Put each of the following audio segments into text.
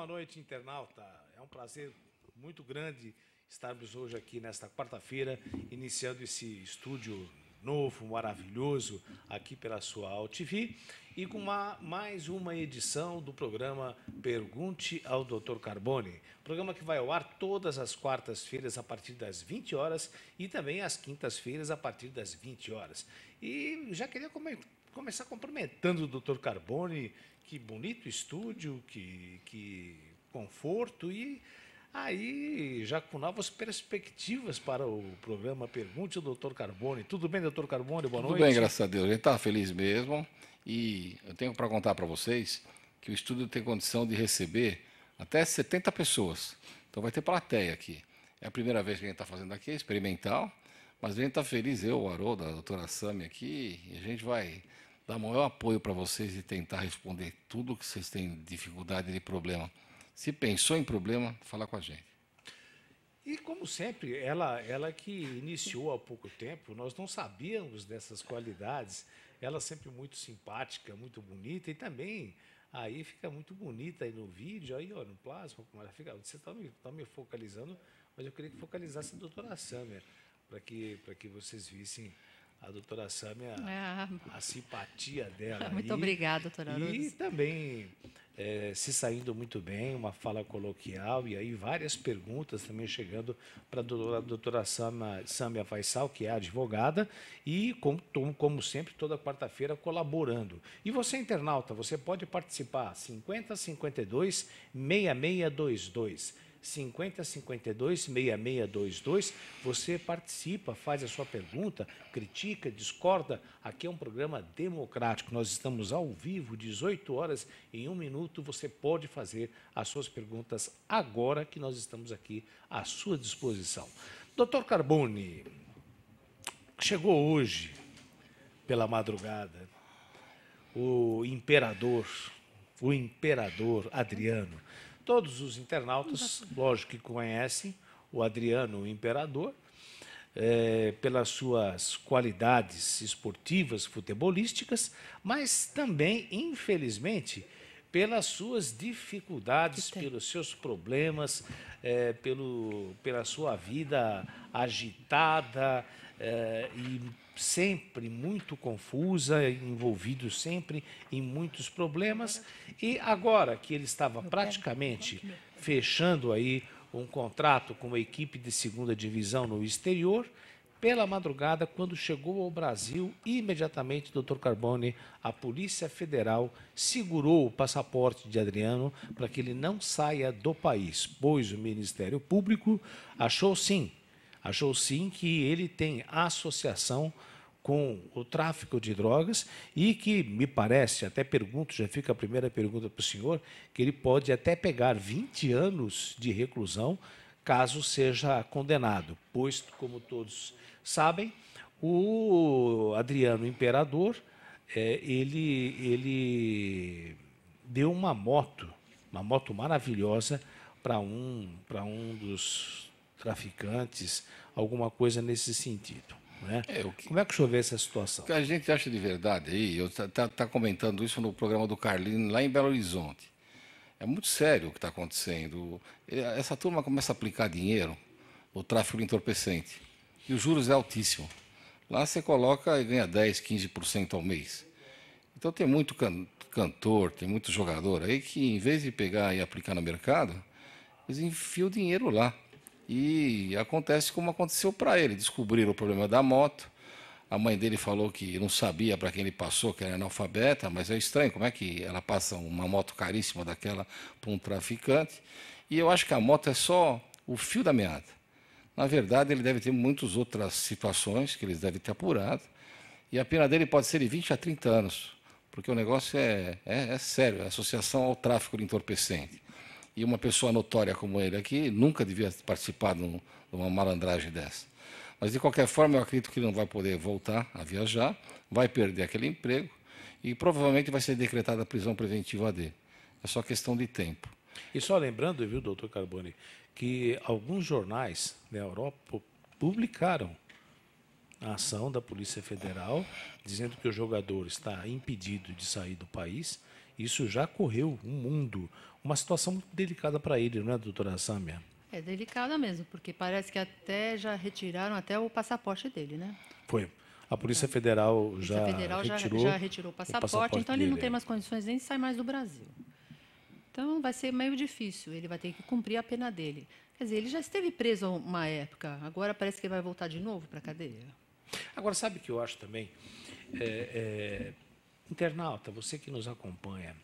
boa noite, internauta. É um prazer muito grande estarmos hoje aqui nesta quarta-feira, iniciando esse estúdio novo, maravilhoso, aqui pela sua AltV, e com mais uma edição do programa Pergunte ao Dr. Carbone, programa que vai ao ar todas as quartas-feiras a partir das 20 horas e também às quintas-feiras a partir das 20 horas. E já queria começar cumprimentando o Dr. Carbone. Que bonito estúdio, que conforto, e aí já com novas perspectivas para o programa Pergunte ao Dr. Carbone. Tudo bem, Dr. Carbone? Boa noite. Tudo bem, graças a Deus. A gente está feliz mesmo e eu tenho para contar para vocês que o estúdio tem condição de receber até 70 pessoas. Então vai ter plateia aqui. É a primeira vez que a gente está fazendo aqui, é experimental, mas a gente está feliz, eu, o Haroldo, a doutora Sami aqui, e a gente vai dar maior apoio para vocês e tentar responder tudo que vocês têm dificuldade e problema. Se pensou em problema, fala com a gente. E, como sempre, ela que iniciou há pouco tempo, nós não sabíamos dessas qualidades. Ela sempre muito simpática, muito bonita, e também aí fica muito bonita aí no vídeo, aí ó, no plasma, como ela fica. Você está me focalizando, mas eu queria que focalizasse a doutora Sâmia, para que vocês vissem a doutora Sâmia, a simpatia dela. Muito obrigada, doutora Haroldo. E também se saindo muito bem, uma fala coloquial, e aí várias perguntas também chegando para a doutora Sâmia Faisal, que é advogada, e como sempre, toda quarta-feira colaborando. E você, internauta, você pode participar, 5052 6622. 5052-6622, você participa, faz a sua pergunta, critica, discorda. Aqui é um programa democrático, nós estamos ao vivo, 18 horas em 1 minuto, você pode fazer as suas perguntas agora que nós estamos aqui à sua disposição. Dr. Carbone, chegou hoje, pela madrugada, o imperador Adriano. Todos os internautas, lógico que conhecem o Adriano, o Imperador, pelas suas qualidades esportivas, futebolísticas, mas também, infelizmente, pelas suas dificuldades, pelos seus problemas, pela sua vida agitada e sempre muito confusa, envolvido sempre em muitos problemas. E agora que ele estava praticamente fechando aí um contrato com uma equipe de segunda divisão no exterior, pela madrugada, quando chegou ao Brasil, imediatamente, Dr. Carbone, a Polícia Federal segurou o passaporte de Adriano para que ele não saia do país, pois o Ministério Público achou sim que ele tem associação com o tráfico de drogas e que, me parece, até pergunto, já fica a primeira pergunta para o senhor, que ele pode até pegar 20 anos de reclusão caso seja condenado, pois, como todos sabem, o Adriano Imperador, ele deu uma moto maravilhosa para um dos traficantes, alguma coisa nesse sentido. Né? Como é que o senhor vê essa situação? O que a gente acha de verdade aí, eu tá comentando isso no programa do Carlinhos, lá em Belo Horizonte. É muito sério o que está acontecendo. Essa turma começa a aplicar dinheiro no tráfico de entorpecente. E os juros é altíssimo. Lá você coloca e ganha 10%, 15% ao mês. Então tem muito cantor, tem muito jogador aí que, em vez de pegar e aplicar no mercado, eles enfiam o dinheiro lá. E acontece como aconteceu para ele. Descobriram o problema da moto. A mãe dele falou que não sabia para quem ele passou, que era analfabeta, mas é estranho como é que ela passa uma moto caríssima daquela para um traficante. E eu acho que a moto é só o fio da meada. Na verdade, ele deve ter muitas outras situações que eles devem ter apurado. E a pena dele pode ser de 20 a 30 anos, porque o negócio é sério, é associação ao tráfico de entorpecente. E uma pessoa notória como ele aqui nunca devia participar de uma malandragem dessa. Mas, de qualquer forma, eu acredito que ele não vai poder voltar a viajar, vai perder aquele emprego e provavelmente vai ser decretada a prisão preventiva dele. É só questão de tempo. E só lembrando, viu, doutor Carbone, que alguns jornais na Europa publicaram a ação da Polícia Federal, dizendo que o jogador está impedido de sair do país Isso já correu o mundo. Uma situação muito delicada para ele, não é, doutora Sâmia? É delicada mesmo, porque parece que até já retiraram até o passaporte dele, né? Foi. A Polícia Federal A Polícia já Federal retirou, já retirou o passaporte, então ele não dele. tem mais condições nem de sair mais do Brasil. Então vai ser meio difícil, ele vai ter que cumprir a pena dele. Quer dizer, ele já esteve preso uma época, agora parece que vai voltar de novo para a cadeia. Agora, sabe o que eu acho também? Internauta, você que nos acompanha,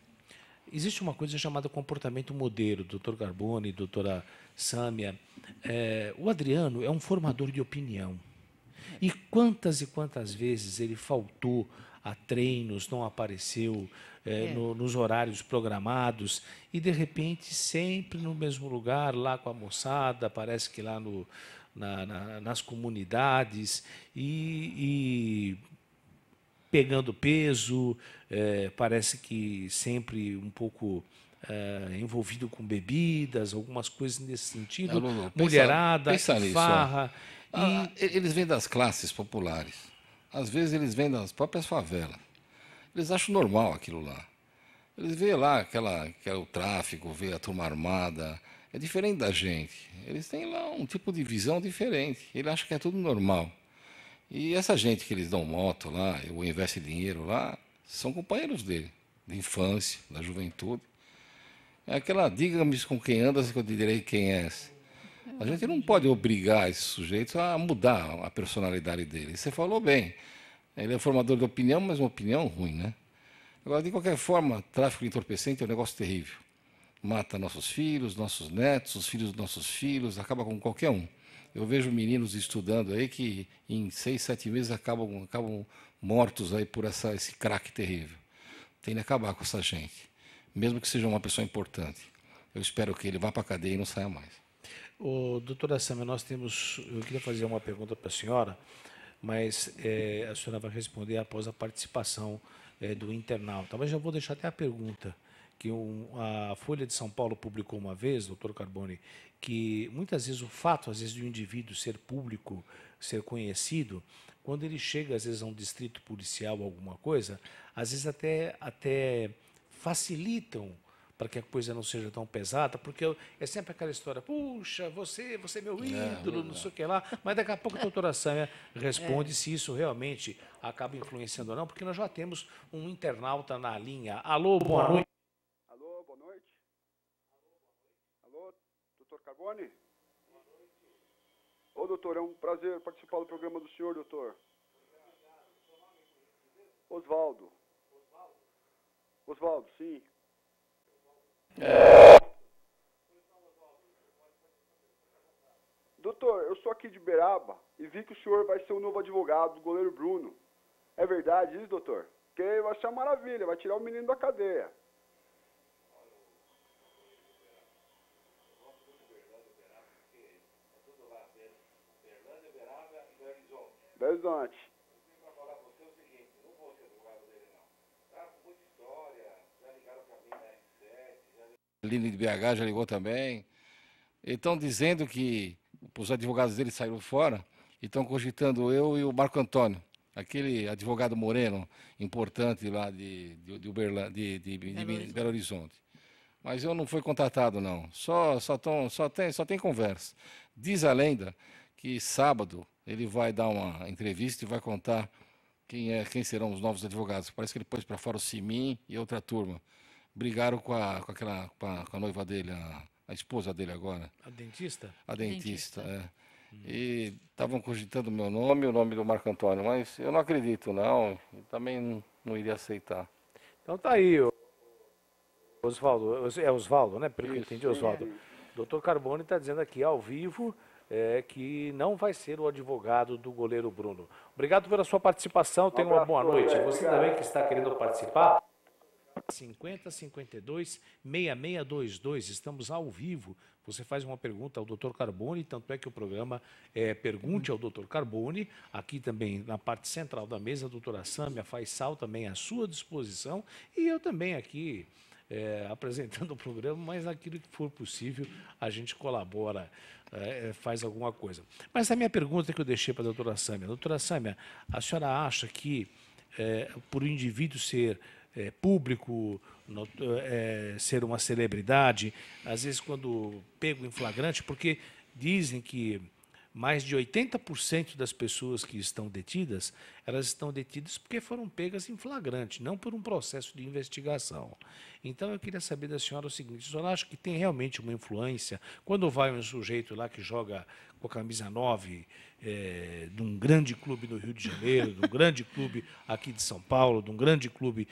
existe uma coisa chamada comportamento modelo, doutor Carbone, doutora Sâmia. O Adriano é um formador de opinião. E quantas vezes ele faltou a treinos, não apareceu nos horários programados e, de repente, sempre no mesmo lugar, lá com a moçada, parece que lá nas comunidades e pegando peso, parece que sempre um pouco envolvido com bebidas, algumas coisas nesse sentido, Lulu, mulherada, pensa nisso, farra. Eles vêm das classes populares. Às vezes eles vêm das próprias favelas. Eles acham normal aquilo lá. Eles veem lá que é o tráfico, vê a turma armada. É diferente da gente. Eles têm lá um tipo de visão diferente. Ele acha que é tudo normal. E essa gente que eles dão moto lá, ou investe dinheiro lá, são companheiros dele, de infância, da juventude. É aquela, diga-me com quem andas que eu te direi quem és. A gente não pode obrigar esse sujeito a mudar a personalidade dele. Você falou bem, ele é formador de opinião, mas uma opinião ruim, né? Agora, de qualquer forma, tráfico de entorpecente é um negócio terrível. Mata nossos filhos, nossos netos, os filhos dos nossos filhos, acaba com qualquer um. Eu vejo meninos estudando aí que em 6, 7 meses acabam mortos aí por esse crack terrível. Tem que acabar com essa gente, mesmo que seja uma pessoa importante. Eu espero que ele vá para a cadeia e não saia mais. Doutora Sâmia, eu queria fazer uma pergunta para a senhora, mas a senhora vai responder após a participação do internauta. Mas já vou deixar até a pergunta, que a Folha de São Paulo publicou uma vez, doutor Carbone, que muitas vezes o fato, às vezes, de um indivíduo ser público, ser conhecido, quando ele chega, às vezes, a um distrito policial, alguma coisa, às vezes até facilitam para que a coisa não seja tão pesada, porque é sempre aquela história, puxa, você é meu ídolo, não sei o que lá, mas daqui a pouco a doutora Sâmia responde se isso realmente acaba influenciando ou não, porque nós já temos um internauta na linha. Alô, boa noite. Alô, boa noite. Alô, doutor Carbone? Boa noite. Ô, doutor, é um prazer participar do programa do senhor, doutor. Osvaldo. Osvaldo, sim. Doutor, eu sou aqui de Beraba e vi que o senhor vai ser o novo advogado do goleiro Bruno. É verdade isso, doutor? Porque vai ser uma maravilha, vai tirar o menino da cadeia. Belo Horizonte. Aline de BH já ligou também. Estão dizendo que os advogados dele saíram fora e estão cogitando eu e o Marco Antônio, aquele advogado moreno importante lá de Belo Horizonte. Mas eu não fui contatado, não. Só tem conversa. Diz a lenda que sábado ele vai dar uma entrevista e vai contar quem serão os novos advogados. Parece que ele pôs para fora o Simin e outra turma. Brigaram com a noiva dele, a esposa dele agora. A dentista? A dentista, é. E estavam cogitando o meu nome e o nome do Marco Antônio, mas eu não acredito, não. Eu também não iria aceitar. Então tá aí, Osvaldo. É Osvaldo, né? Pelo que eu entendi, Osvaldo. Doutor Carbone está dizendo aqui, ao vivo, que não vai ser o advogado do goleiro Bruno. Obrigado pela sua participação, tenha uma boa noite. Você também que está querendo participar, 50 52 6622, estamos ao vivo. Você faz uma pergunta ao Dr. Carbone, tanto é que o programa Pergunte ao Dr. Carbone. Aqui também na parte central da mesa, a doutora Sâmia faz sal também à sua disposição. E eu também aqui apresentando o programa, mas naquilo que for possível a gente colabora, faz alguma coisa. Mas a minha pergunta que eu deixei para a doutora Sâmia. Doutora Sâmia, a senhora acha que por o indivíduo ser público, ser uma celebridade, às vezes quando pego em flagrante, porque dizem que mais de 80% das pessoas que estão detidas, elas estão detidas porque foram pegas em flagrante, não por um processo de investigação. Então, eu queria saber da senhora o seguinte: a senhora acha que tem realmente uma influência quando vai um sujeito lá que joga com a camisa 9 de um grande clube no Rio de Janeiro, de um grande clube aqui de São Paulo, de um grande clube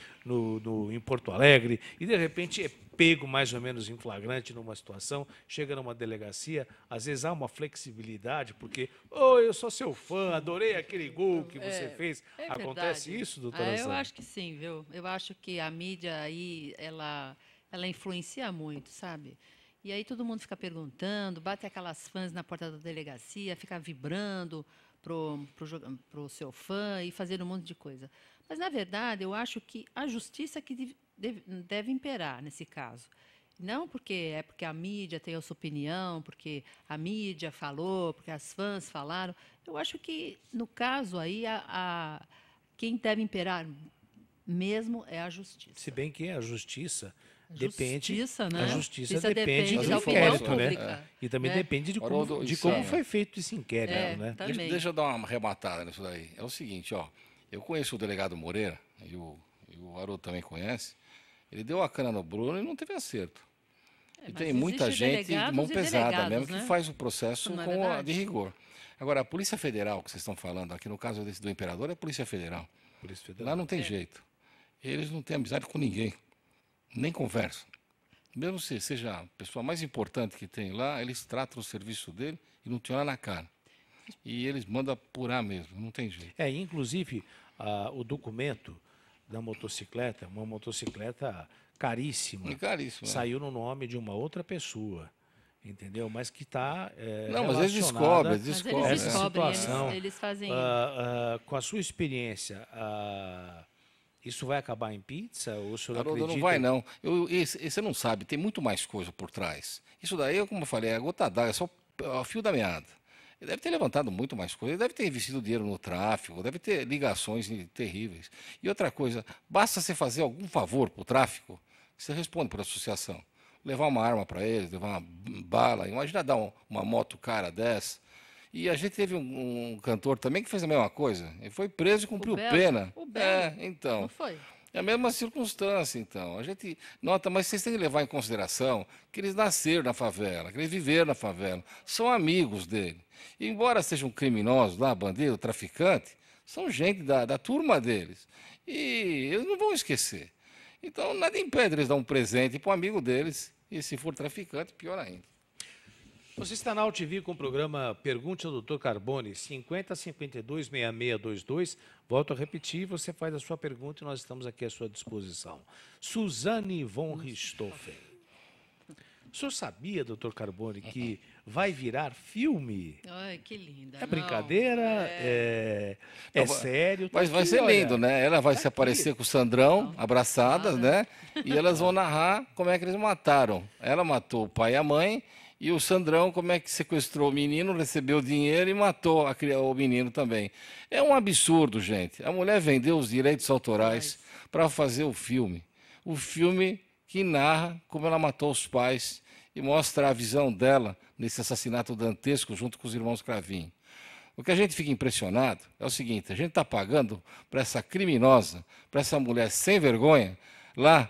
em Porto Alegre, e de repente é pego mais ou menos em flagrante numa situação, chega numa delegacia, às vezes há uma flexibilidade, porque eu sou seu fã, adorei aquele gol que você fez. Acontece verdade. isso, doutora Eu Sandra? acho que sim, viu? Eu acho que a mídia aí, ela influencia muito, sabe? E aí todo mundo fica perguntando, bate aquelas fãs na porta da delegacia, fica vibrando pro seu fã e fazendo um monte de coisa. Mas, na verdade, eu acho que a justiça que deve imperar nesse caso. Não porque a mídia tem a sua opinião, porque a mídia falou, porque as fãs falaram. Eu acho que, no caso aí, quem deve imperar mesmo é a justiça. Se bem que a justiça depende, Justiça, né? a justiça Justiça depende depende do da opinião inquérito, né? pública, E também né? depende de Haroldo, como foi feito esse inquérito, né? Também. Deixa eu dar uma arrematada nisso daí. É o seguinte, ó, eu conheço o delegado Moreira, e o Haroldo também conhece. Ele deu a cana no Bruno e não teve acerto. E Mas tem muita existe gente de mão delegados e pesada delegados, mesmo né? que faz o processo Não é de verdade? rigor. Agora, a Polícia Federal, que vocês estão falando aqui, no caso do Imperador, é a Polícia Federal. Polícia Federal. Lá não tem jeito. Eles não têm amizade com ninguém, nem conversam. Mesmo se seja a pessoa mais importante que tem lá, eles tratam o serviço dele e não te olham na cara. E eles mandam apurar mesmo, não tem jeito. Inclusive, o documento da motocicleta, uma motocicleta caríssima, É caríssimo, né? saiu no nome de uma outra pessoa, entendeu? Mas que está Não, mas eles relacionada descobrem, Mas descobrem. eles essa descobrem, situação. eles fazem... Com a sua experiência, isso vai acabar em pizza? Ou o senhor Haroldo, acredita? não vai não. Você não sabe, tem muito mais coisa por trás. Isso daí, como eu falei, é a gota d'água, é só o fio da meada. Ele deve ter levantado muito mais coisa, ele deve ter investido dinheiro no tráfico, deve ter ligações terríveis. E outra coisa, basta você fazer algum favor para o tráfico, você responde por associação. Levar uma arma para eles, levar uma bala, imagina dar uma moto cara dessa. E a gente teve um cantor também que fez a mesma coisa. Ele foi preso e cumpriu Belo? pena. O Belo? Então. Não foi? É a mesma circunstância, então. A gente nota, mas vocês têm que levar em consideração que eles nasceram na favela, que eles viveram na favela, são amigos dele. E, embora sejam criminosos lá, bandido, traficante, são gente da turma deles. E eles não vão esquecer. Então, nada impede eles dar um presente para o amigo deles, e se for traficante, pior ainda. Você está na UTV com o programa Pergunte ao Dr. Carbone, 5052-6622. Volto a repetir, você faz a sua pergunta e nós estamos aqui à sua disposição. Suzane von Richthofen. O senhor sabia, doutor Carbone, que vai virar filme? Ai, que linda. É brincadeira? É sério? Mas vai ser lindo, né? Ela vai se aparecer com o Sandrão, abraçadas, né? E elas vão narrar como é que eles mataram. Ela matou o pai e a mãe, e o Sandrão, como é que sequestrou o menino, recebeu o dinheiro e matou o menino também. É um absurdo, gente. A mulher vendeu os direitos autorais para fazer o filme. O filme que narra como ela matou os pais e mostra a visão dela nesse assassinato dantesco junto com os irmãos Cravinho. O que a gente fica impressionado é o seguinte: a gente está pagando para essa criminosa, para essa mulher sem vergonha, lá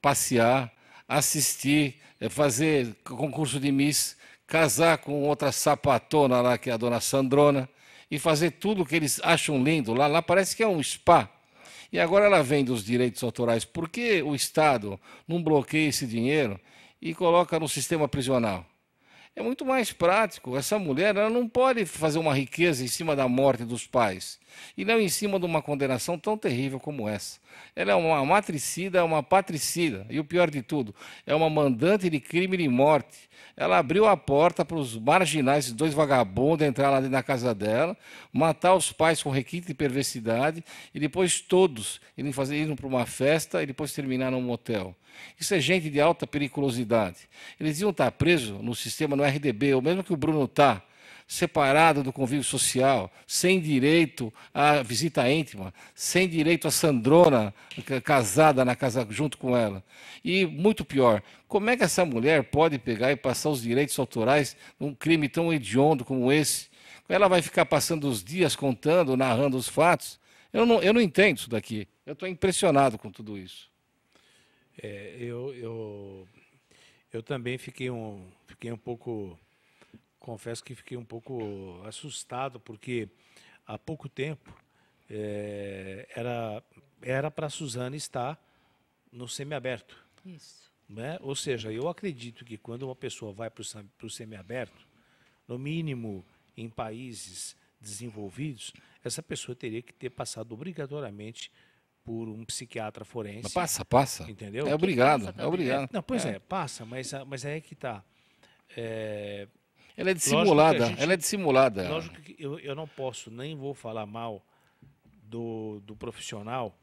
passear, assistir, fazer concurso de Miss, casar com outra sapatona lá, que é a dona Sandrona, e fazer tudo o que eles acham lindo lá. Lá parece que é um spa. E agora ela vende os direitos autorais. Por que o Estado não bloqueia esse dinheiro e coloca no sistema prisional? É muito mais prático. Essa mulher, ela não pode fazer uma riqueza em cima da morte dos pais e não em cima de uma condenação tão terrível como essa. Ela é uma matricida, é uma patricida e o pior de tudo, é uma mandante de crime de morte. Ela abriu a porta para os marginais, esses dois vagabundos, entrar lá dentro da casa dela, matar os pais com requinte de perversidade e depois todos irem para uma festa e depois terminar num motel. Isso é gente de alta periculosidade. Eles iam estar presos no sistema, no RDB, ou mesmo que o Bruno está, separado do convívio social, sem direito à visita íntima, sem direito a Sandrona casada na casa junto com ela. E, muito pior, como é que essa mulher pode pegar e passar os direitos autorais num crime tão hediondo como esse? Ela vai ficar passando os dias contando, narrando os fatos? Eu não entendo isso daqui. Eu estou impressionado com tudo isso. Eu também fiquei um pouco, confesso que fiquei um pouco assustado, porque há pouco tempo era para a Suzane estar no semiaberto. Isso. Né? Ou seja, eu acredito que quando uma pessoa vai para o semiaberto, no mínimo em países desenvolvidos, essa pessoa teria que ter passado obrigatoriamente por um psiquiatra forense. Mas passa. Entendeu? É obrigado, passa é obrigado. Não, pois passa, mas aí é que está. Ela é dissimulada, ela é dissimulada. Lógico que eu não posso, nem vou falar mal do profissional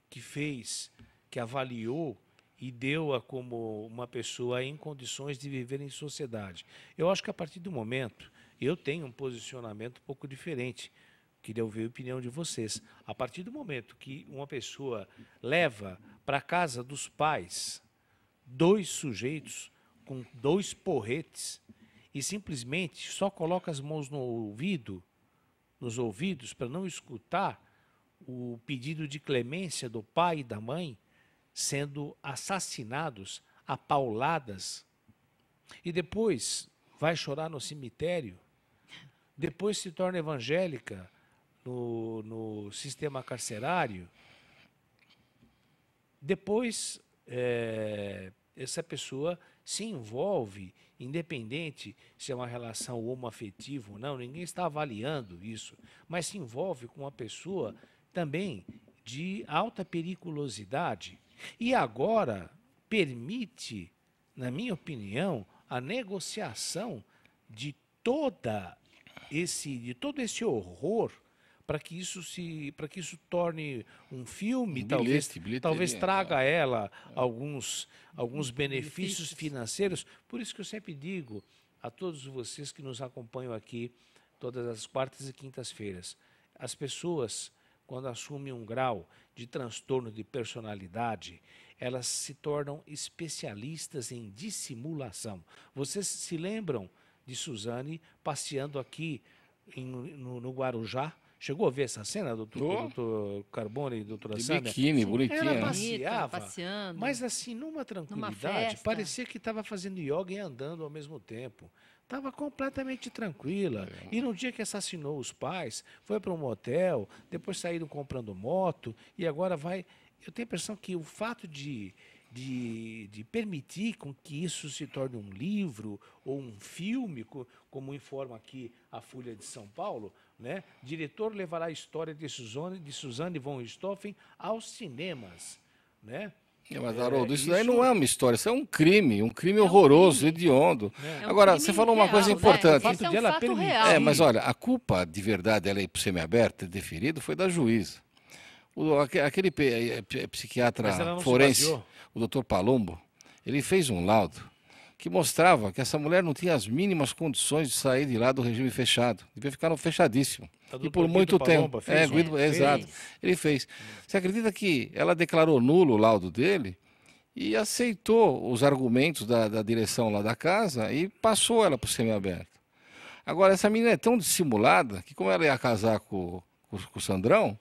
que fez, que avaliou e deu-a como uma pessoa em condições de viver em sociedade. Eu acho que a partir do momento, eu tenho um posicionamento um pouco diferente. Queria ouvir a opinião de vocês. A partir do momento que uma pessoa leva para a casa dos pais 2 sujeitos com 2 porretes e simplesmente só coloca as mãos nos ouvidos para não escutar o pedido de clemência do pai e da mãe sendo assassinados a pauladas, e depois vai chorar no cemitério, depois se torna evangélica no sistema carcerário, depois essa pessoa se envolve, independente se é uma relação homoafetiva ou não, ninguém está avaliando isso, mas se envolve com uma pessoa também de alta periculosidade e agora permite, na minha opinião, a negociação de todo esse horror para que isso torne um filme, talvez traga a ela alguns benefícios financeiros. Por isso que eu sempre digo a todos vocês que nos acompanham aqui todas as quartas e quintas-feiras, as pessoas, quando assumem um grau de transtorno de personalidade, elas se tornam especialistas em dissimulação. Vocês se lembram de Suzane passeando aqui no Guarujá? Chegou a ver essa cena, doutor Carbone e doutora Sâmia? Biquíni, bonitinha. Ela passeava, passeando. Mas assim, numa tranquilidade, parecia que estava fazendo yoga e andando ao mesmo tempo. Estava completamente tranquila. E no dia que assassinou os pais, foi para um motel, depois saíram comprando moto, e agora vai... Eu tenho a impressão que o fato de permitir com que isso se torne um livro ou um filme, como informa aqui a Folha de São Paulo, né? Diretor levará a história de Suzane von Richthofen aos cinemas, né? Mas, Haroldo, isso daí não é uma história, isso é um crime horroroso, hediondo. Agora, crime você falou uma real, coisa né? importante. Esse é um fato real. Mas olha, a culpa de verdade ela ir para o semiaberto, ter deferido, foi da juíza. Aquele psiquiatra forense, o doutor Palombo, ele fez um laudo que mostrava que essa mulher não tinha as mínimas condições de sair de lá do regime fechado. Devia ficar no fechadíssimo. E por muito tempo. Exato. Ele fez. Você acredita que ela declarou nulo o laudo dele e aceitou os argumentos da direção lá da casa e passou ela para o semiaberto. Agora, essa menina é tão dissimulada que, como ela ia casar com o Sandrão,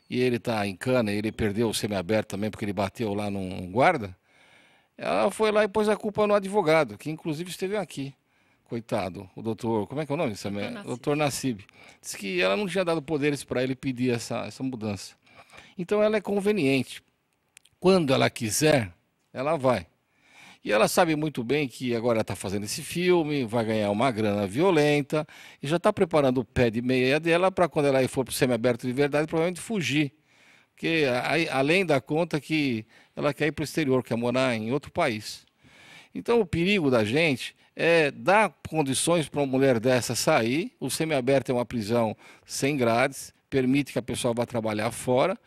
e ele está em cana, e ele perdeu o semiaberto também porque ele bateu lá num guarda, ela foi lá e pôs a culpa no advogado, que inclusive esteve aqui. Coitado, o doutor, como é que é o nome? Doutor Nassib. Disse que ela não tinha dado poderes para ele pedir essa mudança. Então ela é conveniente. Quando ela quiser, ela vai. E ela sabe muito bem que agora está fazendo esse filme, vai ganhar uma grana violenta, e já está preparando o pé de meia dela para quando ela for para o semiaberto de verdade, provavelmente fugir. Porque além da conta que ela quer ir para o exterior, quer morar em outro país. Então o perigo da gente é dar condições para uma mulher dessa sair. O semiaberto é uma prisão sem grades, permite que a pessoa vá trabalhar fora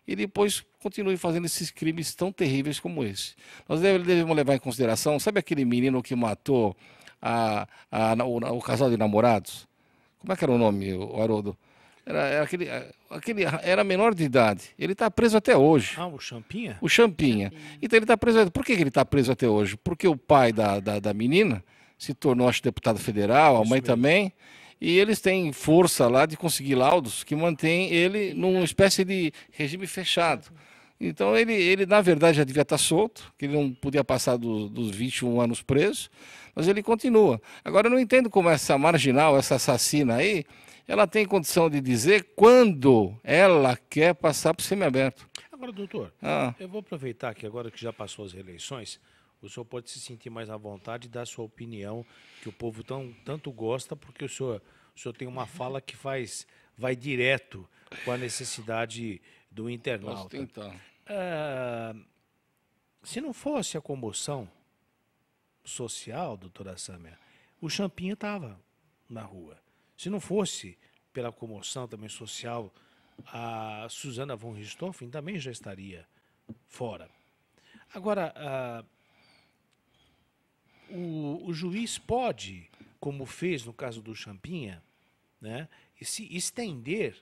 e depois continue fazendo esses crimes tão terríveis como esse. Nós devemos levar em consideração, sabe aquele menino que matou o casal de namorados? Como é que era o nome, o Haroldo? Era menor de idade. Ele está preso até hoje. Ah, o Champinha? O Champinha. Então ele está preso. Por que ele está preso até hoje? Porque o pai da menina se tornou, acho, deputado federal, a mãe também. E eles têm força lá de conseguir laudos que mantém ele numa espécie de regime fechado. Então ele na verdade, já devia estar solto, que ele não podia passar dos 21 anos preso, mas ele continua. Agora, eu não entendo como essa marginal, essa assassina aí, ela tem condição de dizer quando ela quer passar para o semiaberto. Agora, doutor, eu vou aproveitar que agora que já passou as eleições, o senhor pode se sentir mais à vontade e dar a sua opinião, que o povo tanto gosta, porque o senhor tem uma fala que vai direto com a necessidade do internauta. Posso tentar. Se não fosse a comoção social, doutora Sâmia, o Champinha estava na rua. Se não fosse pela comoção também social, a Suzana von Richthofen também já estaria fora. Agora, o juiz pode, como fez no caso do Champinha, né, se estender,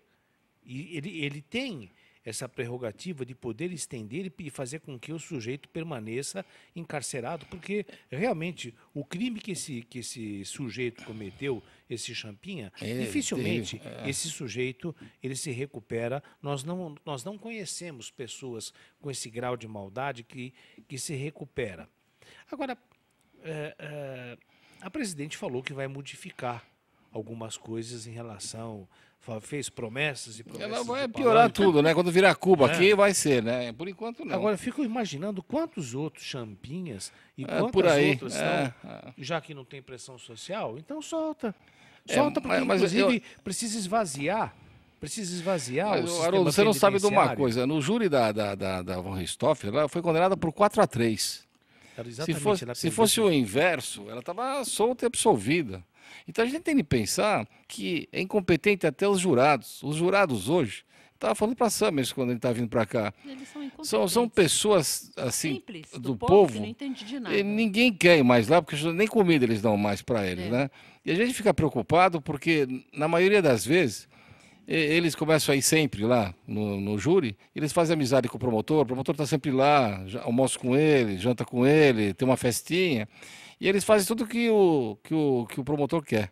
e ele tem essa prerrogativa de poder estender e fazer com que o sujeito permaneça encarcerado, porque realmente o crime que esse sujeito cometeu, esse Champinha, dificilmente esse sujeito ele se recupera. Nós não conhecemos pessoas com esse grau de maldade que se recupera. Agora, a presidente falou que vai modificar algumas coisas em relação, fez promessas e promessas. Ela vai piorar tudo, né? Quando virar Cuba aqui vai ser, né? Por enquanto não. Agora, eu fico imaginando quantos outros Champinhas e quantas por aí. outras estão, já que não tem pressão social, então solta. Solta, porque inclusive precisa esvaziar o sistema Haroldo, você não sabe de uma penitenciário. coisa, no júri da von Richthofen, ela foi condenada por 4-3. Se fosse o inverso, ela estava solta e absolvida. Então a gente tem que pensar que é incompetente até os jurados. Os jurados hoje, estava falando para a Sâmia quando ele estava vindo para cá, são pessoas assim, simples, do povo, que não entende de nada. E ninguém quer ir mais lá, porque nem comida eles dão mais para eles, né? E a gente fica preocupado porque, na maioria das vezes, eles começam a ir sempre lá no júri, eles fazem amizade com o promotor está sempre lá, almoça com ele, janta com ele, tem uma festinha, e eles fazem tudo que o promotor quer.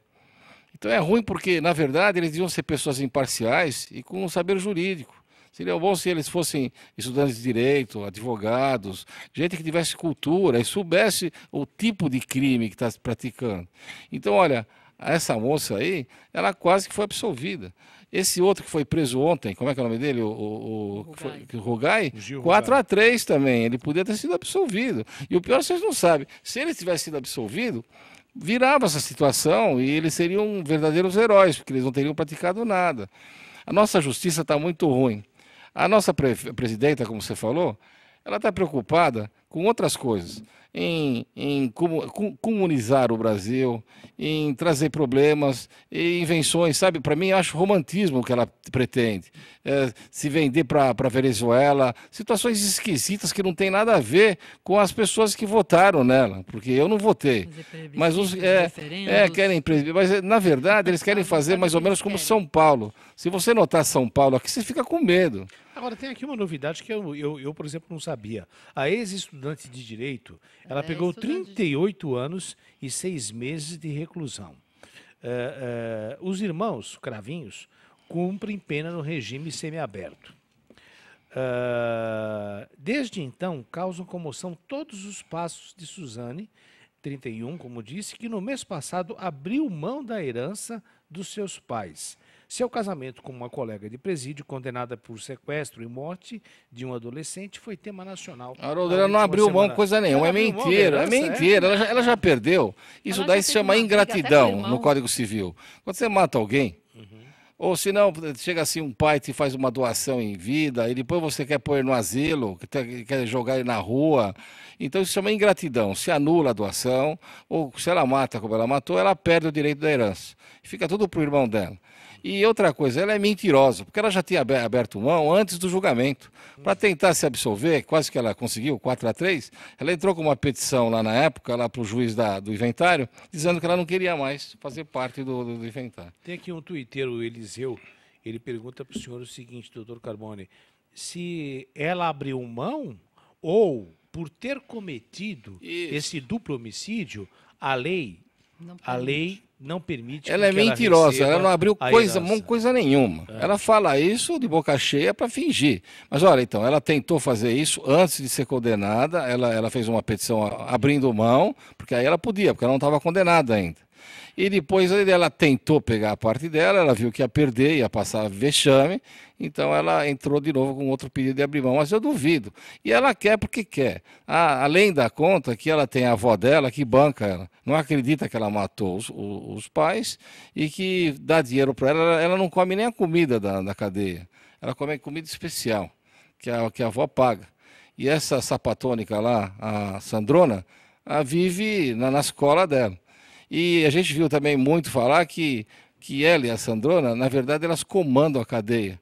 Então é ruim porque, na verdade, eles deviam ser pessoas imparciais e com um saber jurídico. Seria bom se eles fossem estudantes de direito, advogados, gente que tivesse cultura e soubesse o tipo de crime que está praticando. Então, olha, essa moça aí, ela quase que foi absolvida. Esse outro que foi preso ontem, como é que é o nome dele? O Rugai, 4-3 também. Ele podia ter sido absolvido. E o pior, vocês não sabem, se ele tivesse sido absolvido, virava essa situação e eles seriam verdadeiros heróis, porque eles não teriam praticado nada. A nossa justiça está muito ruim. A nossa presidenta, como você falou, ela está preocupada com outras coisas. Em comunizar o Brasil, em trazer problemas e invenções, sabe? Para mim, acho romantismo o que ela pretende. Se vender para a Venezuela, situações esquisitas que não tem nada a ver com as pessoas que votaram nela, porque eu não votei. Mas querem, mas na verdade eles querem fazer mais ou menos como São Paulo. Se você notar São Paulo aqui, você fica com medo. Agora, tem aqui uma novidade que eu, por exemplo, não sabia. A ex-estudante de Direito, ela pegou 38 anos e 6 meses de reclusão. Os irmãos Cravinhos cumprem pena no regime semiaberto. Desde então, causam comoção todos os passos de Suzane, 31, como disse, que no mês passado abriu mão da herança dos seus pais. Seu casamento com uma colega de presídio, condenada por sequestro e morte de um adolescente, foi tema nacional. Haroldo, ela não abriu mão coisa nenhuma, é mentira, Ela já perdeu. Isso daí se chama ingratidão no Código Civil. Quando você mata alguém, Ou se não, chega assim um pai te faz uma doação em vida e depois você quer pôr no asilo, quer jogar ele na rua. Então isso chama ingratidão. Se anula a doação, ou se ela mata como ela matou, ela perde o direito da herança. Fica tudo pro irmão dela. E outra coisa, ela é mentirosa, porque ela já tinha aberto mão antes do julgamento. Para tentar se absolver, quase que ela conseguiu, 4-3, ela entrou com uma petição lá na época, lá para o juiz do inventário, dizendo que ela não queria mais fazer parte do inventário. Tem aqui um tuiteiro, o Eliseu, ele pergunta para o senhor o seguinte, doutor Carbone, se ela abriu mão ou, por ter cometido esse duplo homicídio, a lei não permite. Ela é mentirosa, ela não abriu coisa nenhuma. É. Ela fala isso de boca cheia para fingir. Mas olha, então, ela tentou fazer isso antes de ser condenada, ela fez uma petição abrindo mão, porque aí ela podia, porque ela não estava condenada ainda. E depois ela tentou pegar a parte dela, ela viu que ia perder, ia passar vexame, então ela entrou de novo com outro pedido de abrir mão, mas eu duvido. E ela quer porque quer. Além da conta que ela tem a avó dela que banca ela, não acredita que ela matou os pais e que dá dinheiro para ela, ela não come nem a comida da cadeia, ela come comida especial, que a avó paga. E essa sapatônica lá, a Sandrona, vive na escola dela. E a gente viu também muito falar que ela e a Sandrona, na verdade, elas comandam a cadeia.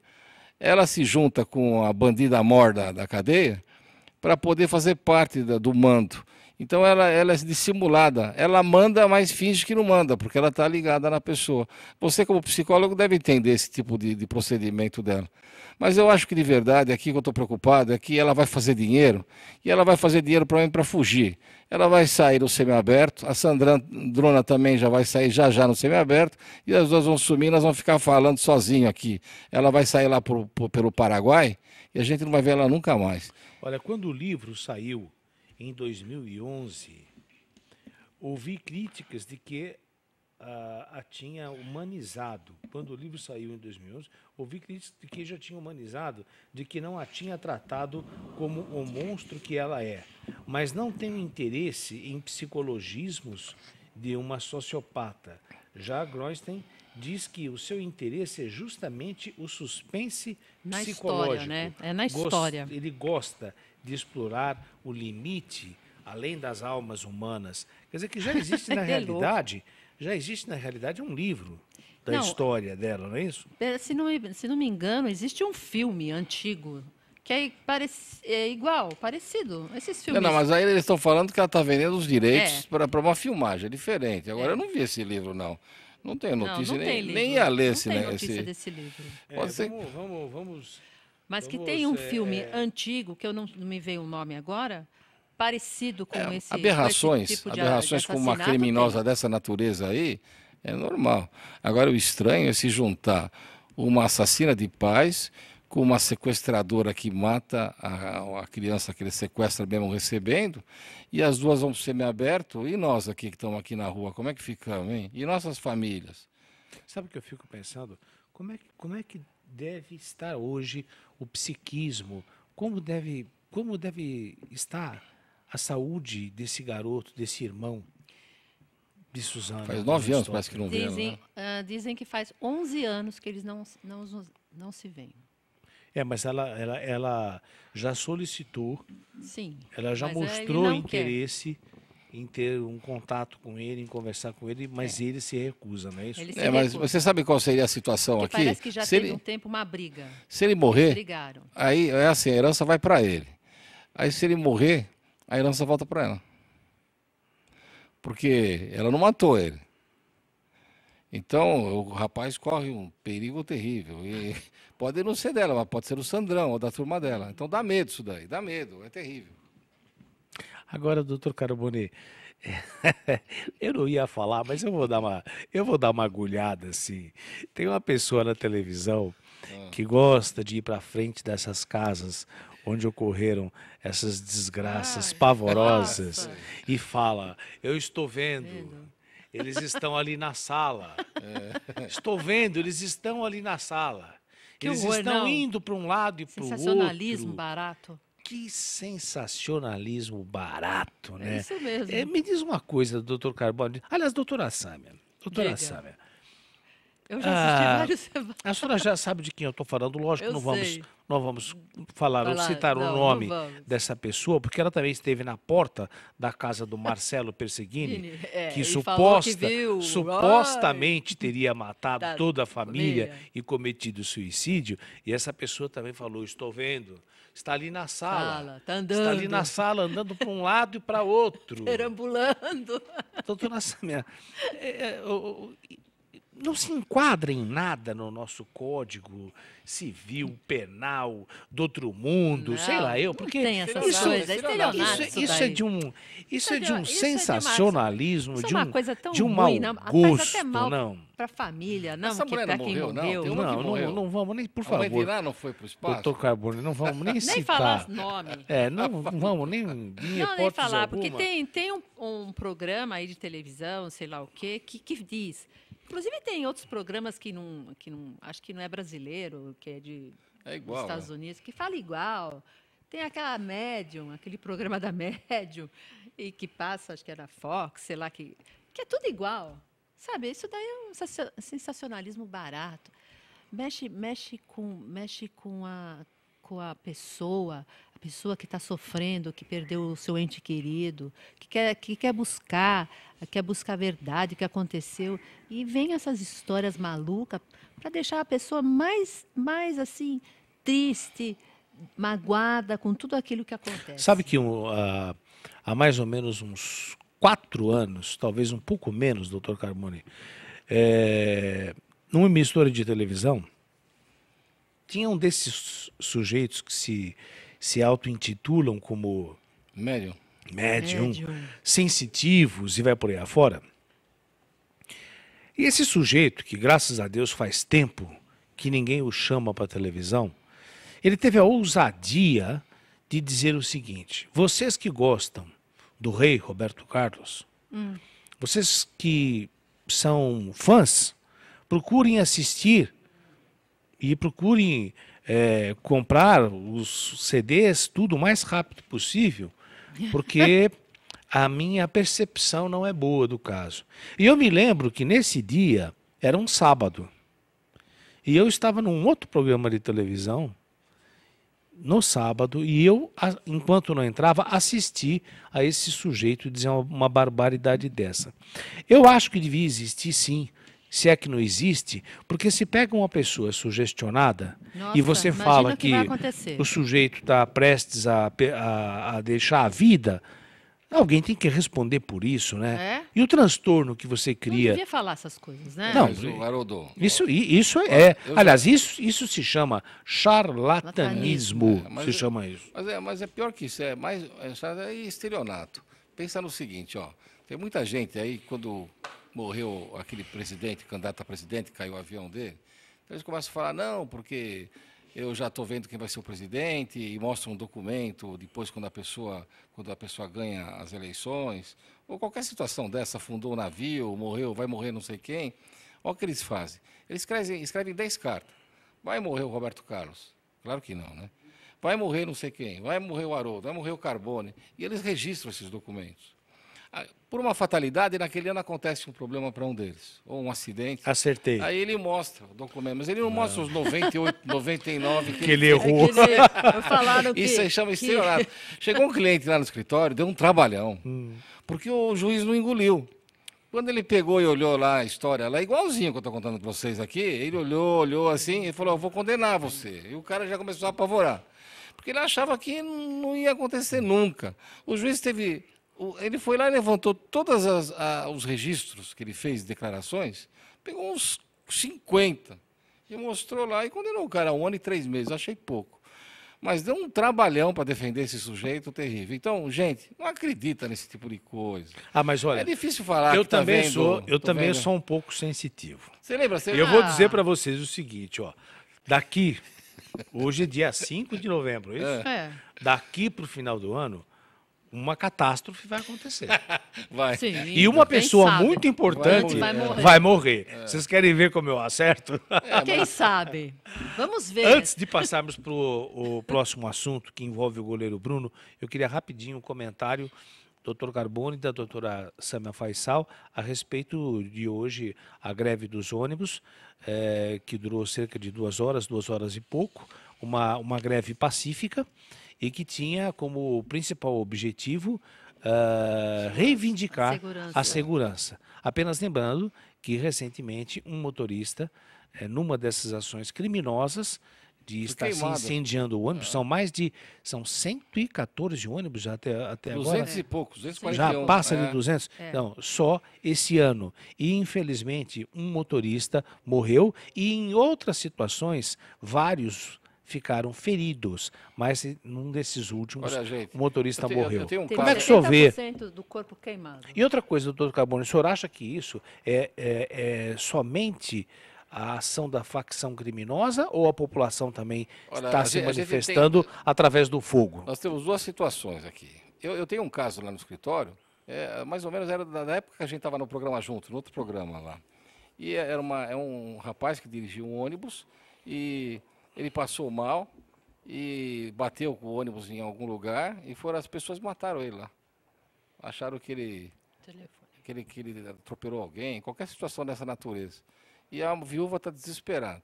Ela se junta com a bandida mor da cadeia para poder fazer parte do mando. Então ela é dissimulada. Ela manda, mas finge que não manda, porque ela está ligada na pessoa. Você, como psicólogo, deve entender esse tipo de procedimento dela. Mas eu acho que, de verdade, aqui que eu estou preocupado é que ela vai fazer dinheiro, e ela vai fazer dinheiro para fugir. Ela vai sair no semiaberto, a Sandrona também já vai sair já no semiaberto, e as duas vão sumir, nós vamos ficar falando sozinho aqui. Ela vai sair lá pelo Paraguai, e a gente não vai ver ela nunca mais. Olha, quando o livro saiu em 2011, ouvi críticas de que a tinha humanizado. Quando o livro saiu em 2011, ouvi críticas de que já tinha humanizado, de que não a tinha tratado como o monstro que ela é. Mas não tenho interesse em psicologismos de uma sociopata. Já Groenstein diz que o seu interesse é justamente o suspense na psicológico. História, né? É na história. Ele gosta de explorar o limite além das almas humanas. Quer dizer que já existe na realidade... Já existe, na realidade, um livro da história dela, não é isso? Se não me engano, existe um filme antigo que é igual, parecido. Esses filmes. Não, mas aí eles estão falando que ela está vendendo os direitos para uma filmagem, é diferente. Agora, eu não vi esse livro, não. Não tenho notícia, nem ia ler esse, né? Não tem notícia desse livro. Pode ser. Vamos... Mas que tem um filme antigo, que eu não me veio o nome agora... parecido com esse aberrações, tipo de aberrações com uma criminosa dessa natureza aí, é normal. Agora, o estranho é se juntar uma assassina de pais com uma sequestradora que mata a criança que ele sequestra mesmo recebendo, e as duas vão para o semiaberto, e nós aqui que estamos aqui na rua, como é que ficamos, hein? E nossas famílias? Sabe o que eu fico pensando? Como é que deve estar hoje o psiquismo? Como deve estar a saúde desse garoto, desse irmão de Suzana? Faz 9 anos, parece que não vê. Dizem que faz 11 anos que eles não se veem. Mas ela já solicitou, sim, ela já mostrou interesse em ter um contato com ele, em conversar com ele, mas ele se recusa, não é isso? Mas você sabe qual seria a situação aqui? Parece que já teve um tempo uma briga. Se ele morrer, brigaram. Aí é assim, a herança vai para ele. Aí se ele morrer, a herança volta para ela. Porque ela não matou ele. Então, o rapaz corre um perigo terrível. E pode não ser dela, mas pode ser do Sandrão ou da turma dela. Então dá medo isso daí, dá medo, é terrível. Agora, doutor Carbone, eu não ia falar, mas eu vou dar uma agulhada assim. Tem uma pessoa na televisão que gosta de ir para frente dessas casas onde ocorreram essas desgraças pavorosas e fala: eu estou vendo, eles estão ali na sala. Estou vendo, eles estão ali na sala. Eles estão indo para um lado e para o outro. Sensacionalismo barato. Que sensacionalismo barato, né? É isso mesmo. Me diz uma coisa, doutor Carbone. Aliás, doutora Sâmia. Doutora Sâmia. Eu já assisti vários. A senhora já sabe de quem eu estou falando, lógico que Eu não sei. vamos falar ou citar o Não nome vamos. dessa pessoa, porque ela também esteve na porta da casa do Marcelo Perseguini, que e falou que suposta, viu, supostamente teria matado da toda a família família. e cometido suicídio, e essa pessoa também falou, estou vendo, está ali na sala, Tá está ali andando. na sala, andando para um lado e para outro. Perambulando. Doutora Samia, não se enquadra em nada no nosso código civil, penal, do outro mundo, sei Não, lá eu, não porque tem essas isso, coisas, é estelionato isso, isso isso é daí. de um, isso é de um isso é demais. sensacionalismo, Isso de é um, uma coisa tão de um mau ruim, não, faz gosto, até mal não. para a família, não, Essa que mulher para não quem morreu, não? morreu. Tem uma que morreu. Não vamos nem, por A mãe de favor, lá não foi para o espaço? doutor Carbone, não vamos nem Nem citar. falar nome. Não vamos nem em Nem hipótese falar, alguma. porque tem um programa aí de televisão, sei lá o quê, que diz. Inclusive tem outros programas que não, acho que não é brasileiro, que é dos igual. Estados Unidos, que fala igual. Tem aquela Medium, aquele programa da Medium, e que passa, acho que era Fox, sei lá, que é tudo igual. Sabe, isso daí é um sensacionalismo barato. Mexe com a pessoa que está sofrendo, que perdeu o seu ente querido, que quer buscar a verdade, o que aconteceu. E vem essas histórias malucas para deixar a pessoa mais assim, triste, magoada com tudo aquilo que acontece. Sabe que há mais ou menos uns 4 anos, talvez um pouco menos, doutor Carbone, numa emissora de televisão, tinha um desses sujeitos que se auto-intitulam como Médium. médium, sensitivos e vai por aí afora. E esse sujeito, que graças a Deus faz tempo que ninguém o chama para a televisão, ele teve a ousadia de dizer o seguinte: vocês que gostam do rei Roberto Carlos, vocês que são fãs, procurem assistir e procurem comprar os CDs tudo o mais rápido possível, porque a minha percepção não é boa do caso. E eu me lembro que nesse dia era um sábado, e eu estava num outro programa de televisão no sábado, e eu, enquanto não entrava, assisti a esse sujeito dizer uma barbaridade dessa. Eu acho que devia existir, sim, se é que não existe, porque se pega uma pessoa sugestionada Nossa, e você imagina fala o que vai que acontecer. o sujeito está prestes a deixar a vida, alguém tem que responder por isso, né? É? E o transtorno que você Não cria... devia falar essas coisas, né? Não, Mas o Haroldo, Isso é... eu já- Aliás, isso se chama charlatanismo, É, mas se é- chama isso. mas é pior que isso, é estelionato. Pensa no seguinte, ó, tem muita gente aí, quando morreu aquele presidente, candidato a presidente, caiu o avião dele, então eles começam a falar, não, porque eu já estou vendo quem vai ser o presidente, e mostram um documento depois quando a pessoa ganha as eleições, ou qualquer situação dessa, afundou o navio, morreu, vai morrer não sei quem. Olha o que eles fazem. Eles escrevem 10 cartas. Vai morrer o Roberto Carlos? Claro que não, né? Vai morrer não sei quem, vai morrer o Haroldo, vai morrer o Carbone. E eles registram esses documentos. Por uma fatalidade, naquele ano acontece um problema para um deles, ou um acidente. Acertei. Aí ele mostra o documento, mas ele não mostra os 98, 99 Que ele errou. Falaram que... Isso aí chama estelionato. Chegou um cliente lá no escritório, deu um trabalhão, porque o juiz não engoliu. Quando ele pegou e olhou lá a história, lá igualzinho que eu estou contando para vocês aqui, ele olhou assim e falou, eu vou condenar você. E o cara já começou a apavorar, porque ele achava que não ia acontecer nunca. O juiz ele foi lá e levantou todos os registros que ele fez, declarações, pegou uns 50 e mostrou lá e condenou o cara a 1 ano e 3 meses. Achei pouco. Mas deu um trabalhão para defender esse sujeito terrível. Então, gente, não acredita nesse tipo de coisa. Mas olha, É difícil falar eu que tá também vendo, eu tô também vendo. sou um pouco sensitivo. Você lembra? E eu vou dizer para vocês o seguinte, ó. Daqui, hoje é dia 5 de novembro, é isso? É. Daqui para o final do ano, uma catástrofe vai acontecer. Vai. Sim, E uma quem pessoa sabe? muito importante Vai morrer. vai morrer. Vocês querem ver como eu acerto? Quem sabe? Vamos ver. Antes de passarmos para o próximo assunto, que envolve o goleiro Bruno, eu queria rapidinho um comentário Dr. Carbone e da doutora Samia Faisal a respeito de hoje a greve dos ônibus, que durou cerca de 2 horas e pouco, uma greve pacífica e que tinha como principal objetivo reivindicar a segurança. Apenas lembrando que recentemente um motorista, numa dessas ações criminosas, de estar se incendiando o ônibus, são 114 ônibus já até agora. 200 e poucos, 241. Já passa de 200? Não, só esse ano. E, infelizmente, um motorista morreu e, em outras situações, vários ficaram feridos, mas num desses últimos, olha, gente, o motorista morreu. Como é que o senhor vê? Do corpo queimado. E outra coisa, doutor Carbone, o senhor acha que isso é somente a ação da facção criminosa ou a população também está se manifestando através do fogo? Nós temos duas situações aqui. Eu tenho um caso lá no escritório, mais ou menos era da época que a gente estava no programa junto, no outro programa lá. E é um rapaz que dirigia um ônibus e ele passou mal e bateu com o ônibus em algum lugar e as pessoas mataram ele lá. Acharam que ele atropelou alguém, qualquer situação dessa natureza. E a viúva está desesperada.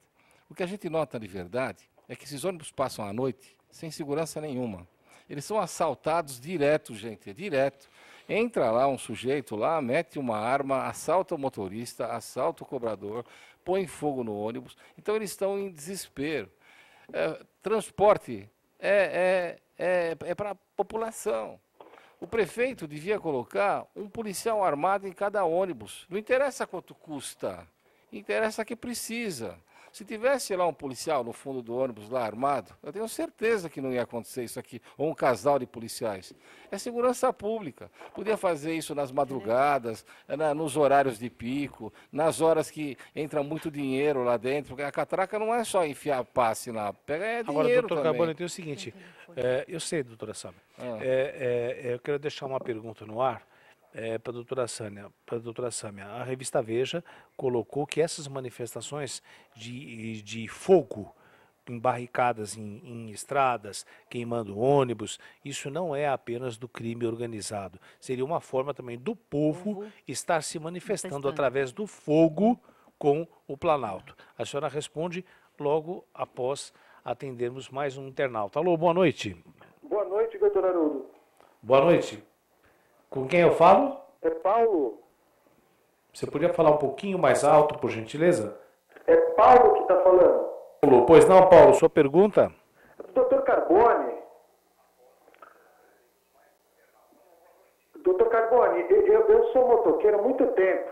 O que a gente nota de verdade é que esses ônibus passam à noite sem segurança nenhuma. Eles são assaltados direto, gente, direto. Entra lá um sujeito lá, mete uma arma, assalta o motorista, assalta o cobrador, põe fogo no ônibus. Então eles estão em desespero. Transporte é para a população. O prefeito devia colocar um policial armado em cada ônibus. Não interessa quanto custa. Interessa que precisa. Se tivesse lá um policial no fundo do ônibus lá armado, eu tenho certeza que não ia acontecer isso aqui, ou um casal de policiais. É segurança pública. Podia fazer isso nas madrugadas, nos horários de pico, nas horas que entra muito dinheiro lá dentro, porque a catraca não é só enfiar passe lá, pega dinheiro. Agora, doutor também. Carbone, tem o seguinte, eu sei, doutora Samia, eu quero deixar uma pergunta no ar, para a doutora Samia. A revista Veja colocou que essas manifestações de fogo em barricadas em estradas, queimando ônibus, isso não é apenas do crime organizado. Seria uma forma também do povo estar se manifestando através do fogo com o Planalto. A senhora responde logo após atendermos mais um internauta. Alô, boa noite. Boa noite, doutor Haroldo. Boa noite. Com quem eu falo? É Paulo. Você podia falar um pouquinho mais alto, por gentileza? É Paulo que está falando. Paulo, pois não, Paulo, sua pergunta? Doutor Carbone. Doutor Carbone, eu sou motoqueiro há muito tempo.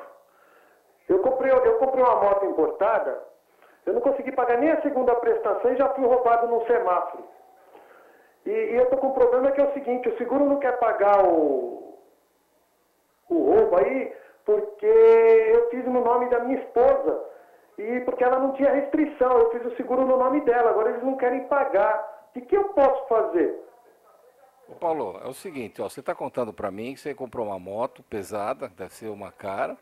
Eu comprei uma moto importada, eu não consegui pagar nem a segunda prestação e já fui roubado num semáforo. E eu estou com um problema que é o seguinte, o seguro não quer pagar o roubo aí, porque eu fiz no nome da minha esposa, e porque ela não tinha restrição, eu fiz o seguro no nome dela, agora eles não querem pagar. O que eu posso fazer? Ô Paulo, é o seguinte, ó, você está contando para mim que você comprou uma moto pesada, deve ser uma cara,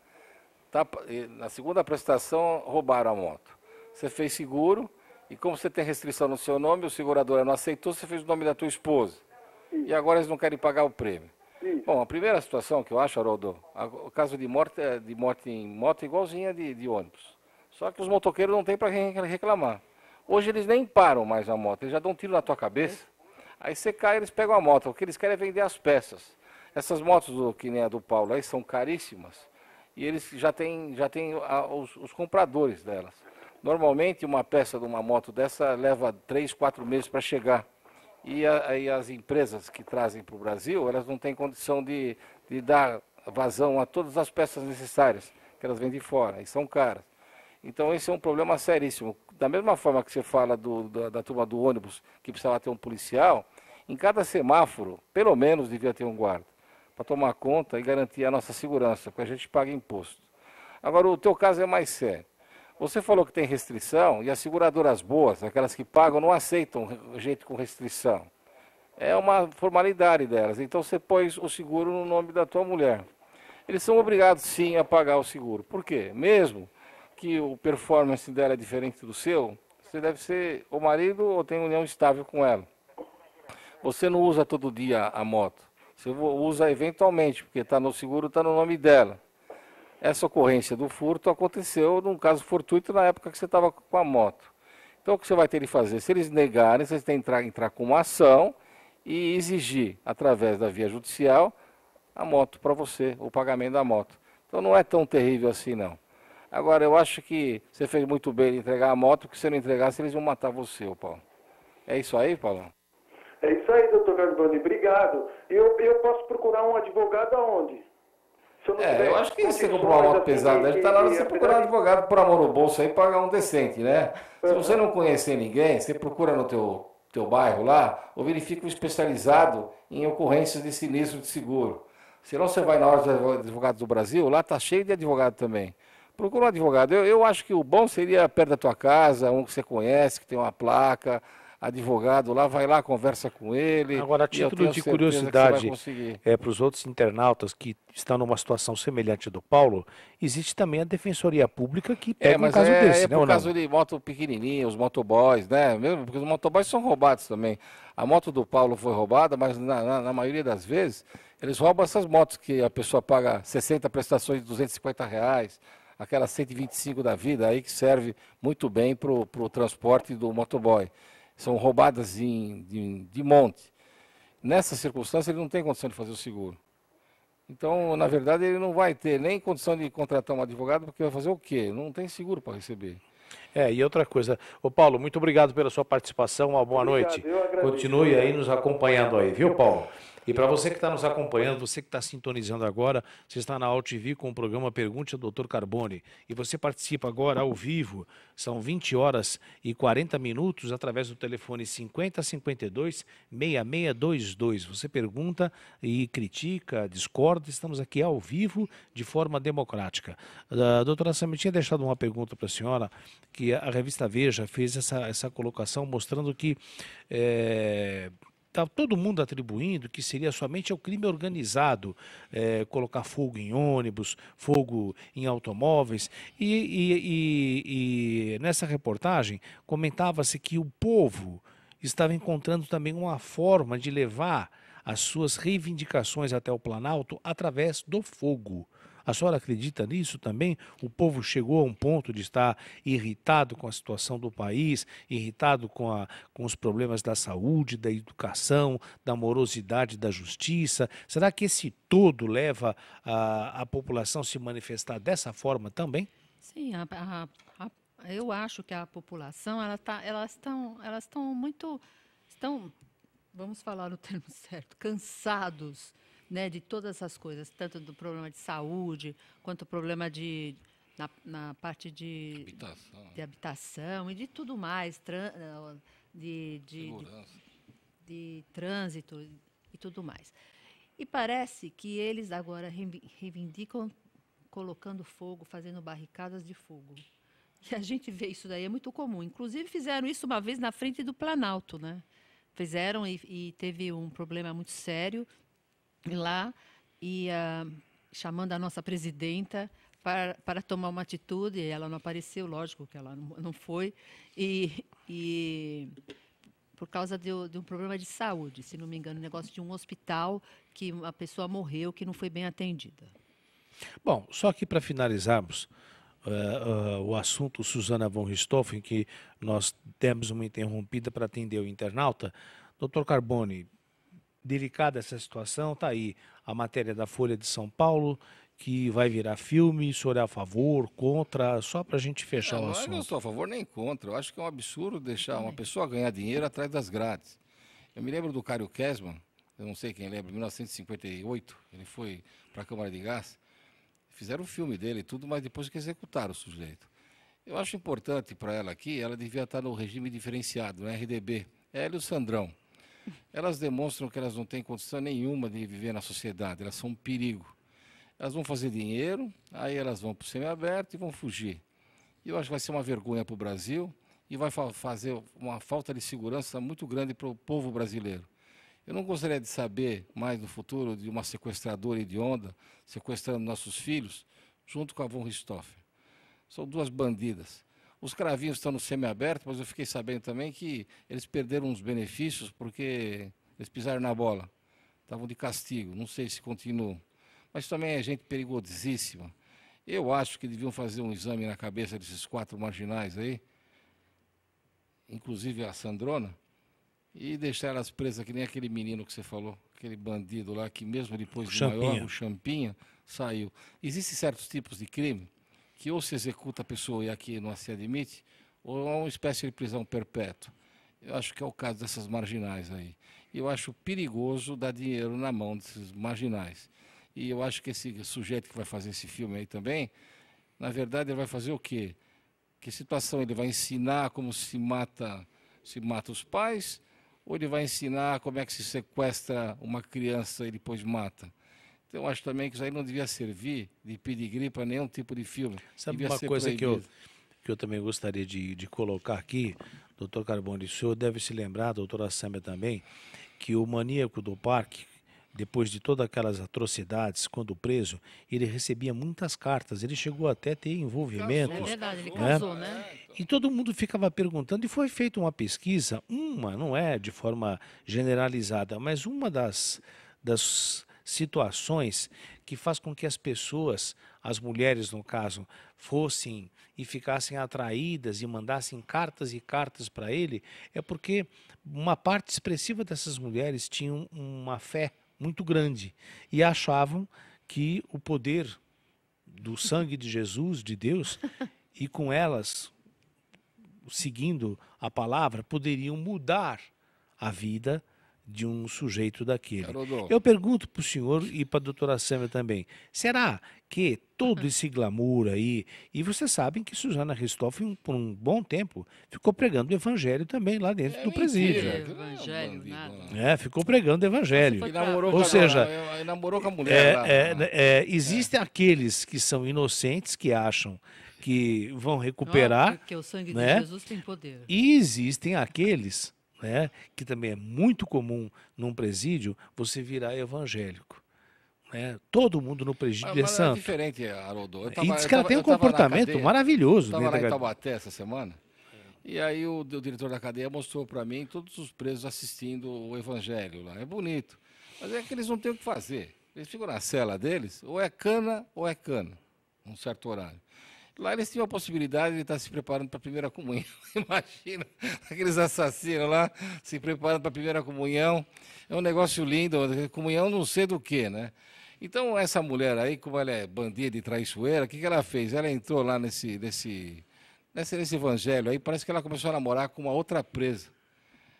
na segunda prestação roubaram a moto. Você fez seguro, e como você tem restrição no seu nome, o segurador não aceitou, você fez o nome da tua esposa. Isso. E agora eles não querem pagar o prêmio. Isso. Bom, a primeira situação que eu acho, Haroldo, o caso de morte em moto é igualzinha de ônibus. Só que os motoqueiros não têm para reclamar. Hoje eles nem param mais a moto, eles já dão um tiro na tua cabeça, aí você cai e eles pegam a moto. O que eles querem é vender as peças. Essas motos, que nem a do Paulo aí, são caríssimas. E eles já têm os compradores delas. Normalmente, uma peça de uma moto dessa leva 3, 4 meses para chegar. E aí as empresas que trazem para o Brasil, elas não têm condição de dar vazão a todas as peças necessárias, que elas vêm de fora, e são caras. Então esse é um problema seríssimo. Da mesma forma que você fala da turma do ônibus, que precisava ter um policial, em cada semáforo, pelo menos, devia ter um guarda, para tomar conta e garantir a nossa segurança, porque a gente paga imposto. Agora, o teu caso é mais sério. Você falou que tem restrição e as seguradoras boas, aquelas que pagam, não aceitam gente com restrição. É uma formalidade delas. Então você pôs o seguro no nome da tua mulher. Eles são obrigados sim a pagar o seguro. Por quê? Mesmo que o performance dela é diferente do seu, você deve ser o marido ou tem união estável com ela. Você não usa todo dia a moto. Você usa eventualmente, porque está no seguro, está no nome dela. Essa ocorrência do furto aconteceu num caso fortuito na época que você estava com a moto. Então, o que você vai ter que fazer? Se eles negarem, você tem que entrar com uma ação e exigir, através da via judicial, a moto para você, o pagamento da moto. Então, não é tão terrível assim, não. Agora, eu acho que você fez muito bem em entregar a moto, porque se não entregasse, eles iam matar você, Paulo. É isso aí, Paulo? É isso aí, doutor Carboni, obrigado. E eu posso procurar um advogado aonde? Eu acho que você comprou uma moto pesada, está na hora de você procurar um advogado por amor no bolso aí e pagar um decente, né? Se você não conhecer ninguém, você procura no teu bairro lá, ou verifica um especializado em ocorrências de sinistro de seguro. Senão você vai na Ordem dos Advogados do Brasil, lá está cheio de advogado também. Procura um advogado. Eu acho que o bom seria perto da tua casa, um que você conhece, que tem uma placa, advogado lá, vai lá, conversa com ele. Agora, a título de curiosidade, para os outros internautas que estão numa situação semelhante do Paulo, existe também a Defensoria Pública que pega um caso desse, né? É por caso de moto pequenininha, os motoboys, né? Mesmo porque os motoboys são roubados também. A moto do Paulo foi roubada, mas na maioria das vezes, eles roubam essas motos que a pessoa paga 60 prestações de R$250, aquela 125 da vida aí que serve muito bem para o transporte do motoboy. São roubadas de monte. Nessa circunstância, ele não tem condição de fazer o seguro. Então, na verdade, ele não vai ter nem condição de contratar um advogado, porque vai fazer o quê? Não tem seguro para receber. E outra coisa. Ô Paulo, muito obrigado pela sua participação, uma boa noite. Continue aí nos acompanhando aí, viu, Paulo? E para você que está nos acompanhando, você que está sintonizando agora, você está na AltV com o programa Pergunte ao Dr. Carboni. E você participa agora ao vivo, são 20 horas e 40 minutos, através do telefone 5052-6622. Você pergunta e critica, discorda, estamos aqui ao vivo, de forma democrática. A doutora Samia tinha deixado uma pergunta para a senhora, que a revista Veja fez essa colocação mostrando que está todo mundo atribuindo que seria somente ao crime organizado colocar fogo em ônibus, fogo em automóveis. E nessa reportagem comentava-se que o povo estava encontrando também uma forma de levar as suas reivindicações até o Planalto através do fogo. A senhora acredita nisso também? O povo chegou a um ponto de estar irritado com a situação do país, irritado com os problemas da saúde, da educação, da morosidade da justiça. Será que esse todo leva a população a se manifestar dessa forma também? Sim, eu acho que a população, elas estão muito, vamos falar o termo certo, cansados, né, de todas essas coisas, tanto do problema de saúde, quanto o problema na parte de habitação e de tudo mais, de trânsito e tudo mais. E parece que eles agora reivindicam colocando fogo, fazendo barricadas de fogo. E a gente vê isso daí, é muito comum. Inclusive fizeram isso uma vez na frente do Planalto, né? Fizeram e teve um problema muito sério lá, chamando a nossa presidenta para tomar uma atitude, e ela não apareceu, lógico que ela não foi, e por causa de um problema de saúde, se não me engano, um negócio de um hospital que a pessoa morreu, que não foi bem atendida. Bom, só que para finalizarmos o assunto Susana von Richthofen, que nós demos uma interrompida para atender o internauta, doutor Carboni, delicada essa situação, está aí a matéria da Folha de São Paulo, que vai virar filme, o senhor é a favor, contra, só para a gente fechar o assunto. Eu não estou a favor nem contra, eu acho que é um absurdo deixar uma pessoa ganhar dinheiro atrás das grades. Eu me lembro do Cário Kessman, eu não sei quem lembra, em 1958, ele foi para a Câmara de Gás, fizeram o filme dele e tudo, mas depois que executaram o sujeito. Eu acho importante para ela aqui, ela devia estar no regime diferenciado, no RDB, ela e o Sandrão. Elas demonstram que elas não têm condição nenhuma de viver na sociedade, elas são um perigo. Elas vão fazer dinheiro, aí elas vão para o semiaberto e vão fugir. E eu acho que vai ser uma vergonha para o Brasil e vai fazer uma falta de segurança muito grande para o povo brasileiro. Eu não gostaria de saber mais no futuro de uma sequestradora hedionda sequestrando nossos filhos junto com a von Richthofen. São duas bandidas. Os cravinhos estão no semiaberto, mas eu fiquei sabendo também que eles perderam uns benefícios porque eles pisaram na bola. estavam de castigo, não sei se continuam. Mas também é gente perigosíssima. Eu acho que deviam fazer um exame na cabeça desses 4 marginais aí, inclusive a Sandrona, e deixar elas presas que nem aquele menino que você falou, aquele bandido lá que mesmo depois de maior, o Champinha, saiu. Existem certos tipos de crime que ou se executa a pessoa e aqui não se admite, ou é uma espécie de prisão perpétua. Eu acho que é o caso dessas marginais aí. Eu acho perigoso dar dinheiro na mão desses marginais. E eu acho que esse sujeito que vai fazer esse filme aí também, na verdade, ele vai fazer o quê? Que situação ele vai ensinar como se mata os pais, ou ele vai ensinar como é que se sequestra uma criança e depois mata? Então, eu acho também que isso aí não devia servir de pedigree para nenhum tipo de filme. Sabe devia uma ser coisa proibido. que eu também gostaria de colocar aqui, doutor Carbone, o senhor deve se lembrar, doutora Sâmia também, que o maníaco do parque, depois de todas aquelas atrocidades, quando preso, ele recebia muitas cartas, ele chegou até a ter É envolvimentos. verdade, ele né? casou, né? E todo mundo ficava perguntando, e foi feita uma pesquisa, não é de forma generalizada, mas uma das situações que faz com que as pessoas, as mulheres no caso, fossem e ficassem atraídas e mandassem cartas e cartas para ele, é porque uma parte expressiva dessas mulheres tinham uma fé muito grande e achavam que o poder do sangue de Jesus, de Deus, e com elas, seguindo a palavra, poderiam mudar a vida de um sujeito daquele. Haroldo. Eu pergunto para o senhor e para a doutora Sâmia também, será que todo esse glamour aí, e vocês sabem que Suzana Ristoffen, por um bom tempo, ficou pregando o evangelho também lá dentro do presídio. mentira, que Evangelho, bandido, nada. né? Ficou pregando o evangelho. E namorou Ou com a- seja, ele namorou com a mulher lá. existem aqueles que são inocentes, que acham que vão recuperar, Porque o sangue né? de Jesus tem poder. e existem aqueles, né, que também é muito comum num presídio, você virar evangélico. Né? Todo mundo no presídio é Mas é santo. diferente, Haroldo. E diz que ela tem um comportamento maravilhoso. Estava dentro lá em da Taubaté essa semana, e aí o diretor da cadeia mostrou para mim todos os presos assistindo o evangelho lá. É bonito, mas é que eles não têm o que fazer. Eles ficam na cela deles, ou é cana, num certo horário. Lá eles tinham a possibilidade de estar se preparando para a primeira comunhão. Imagina, aqueles assassinos lá se preparando para a primeira comunhão. É um negócio lindo, comunhão não sei do que, né? Então, essa mulher aí, como ela é bandida e traiçoeira, o que ela fez? Ela entrou lá nesse evangelho aí, parece que ela começou a namorar com uma outra presa.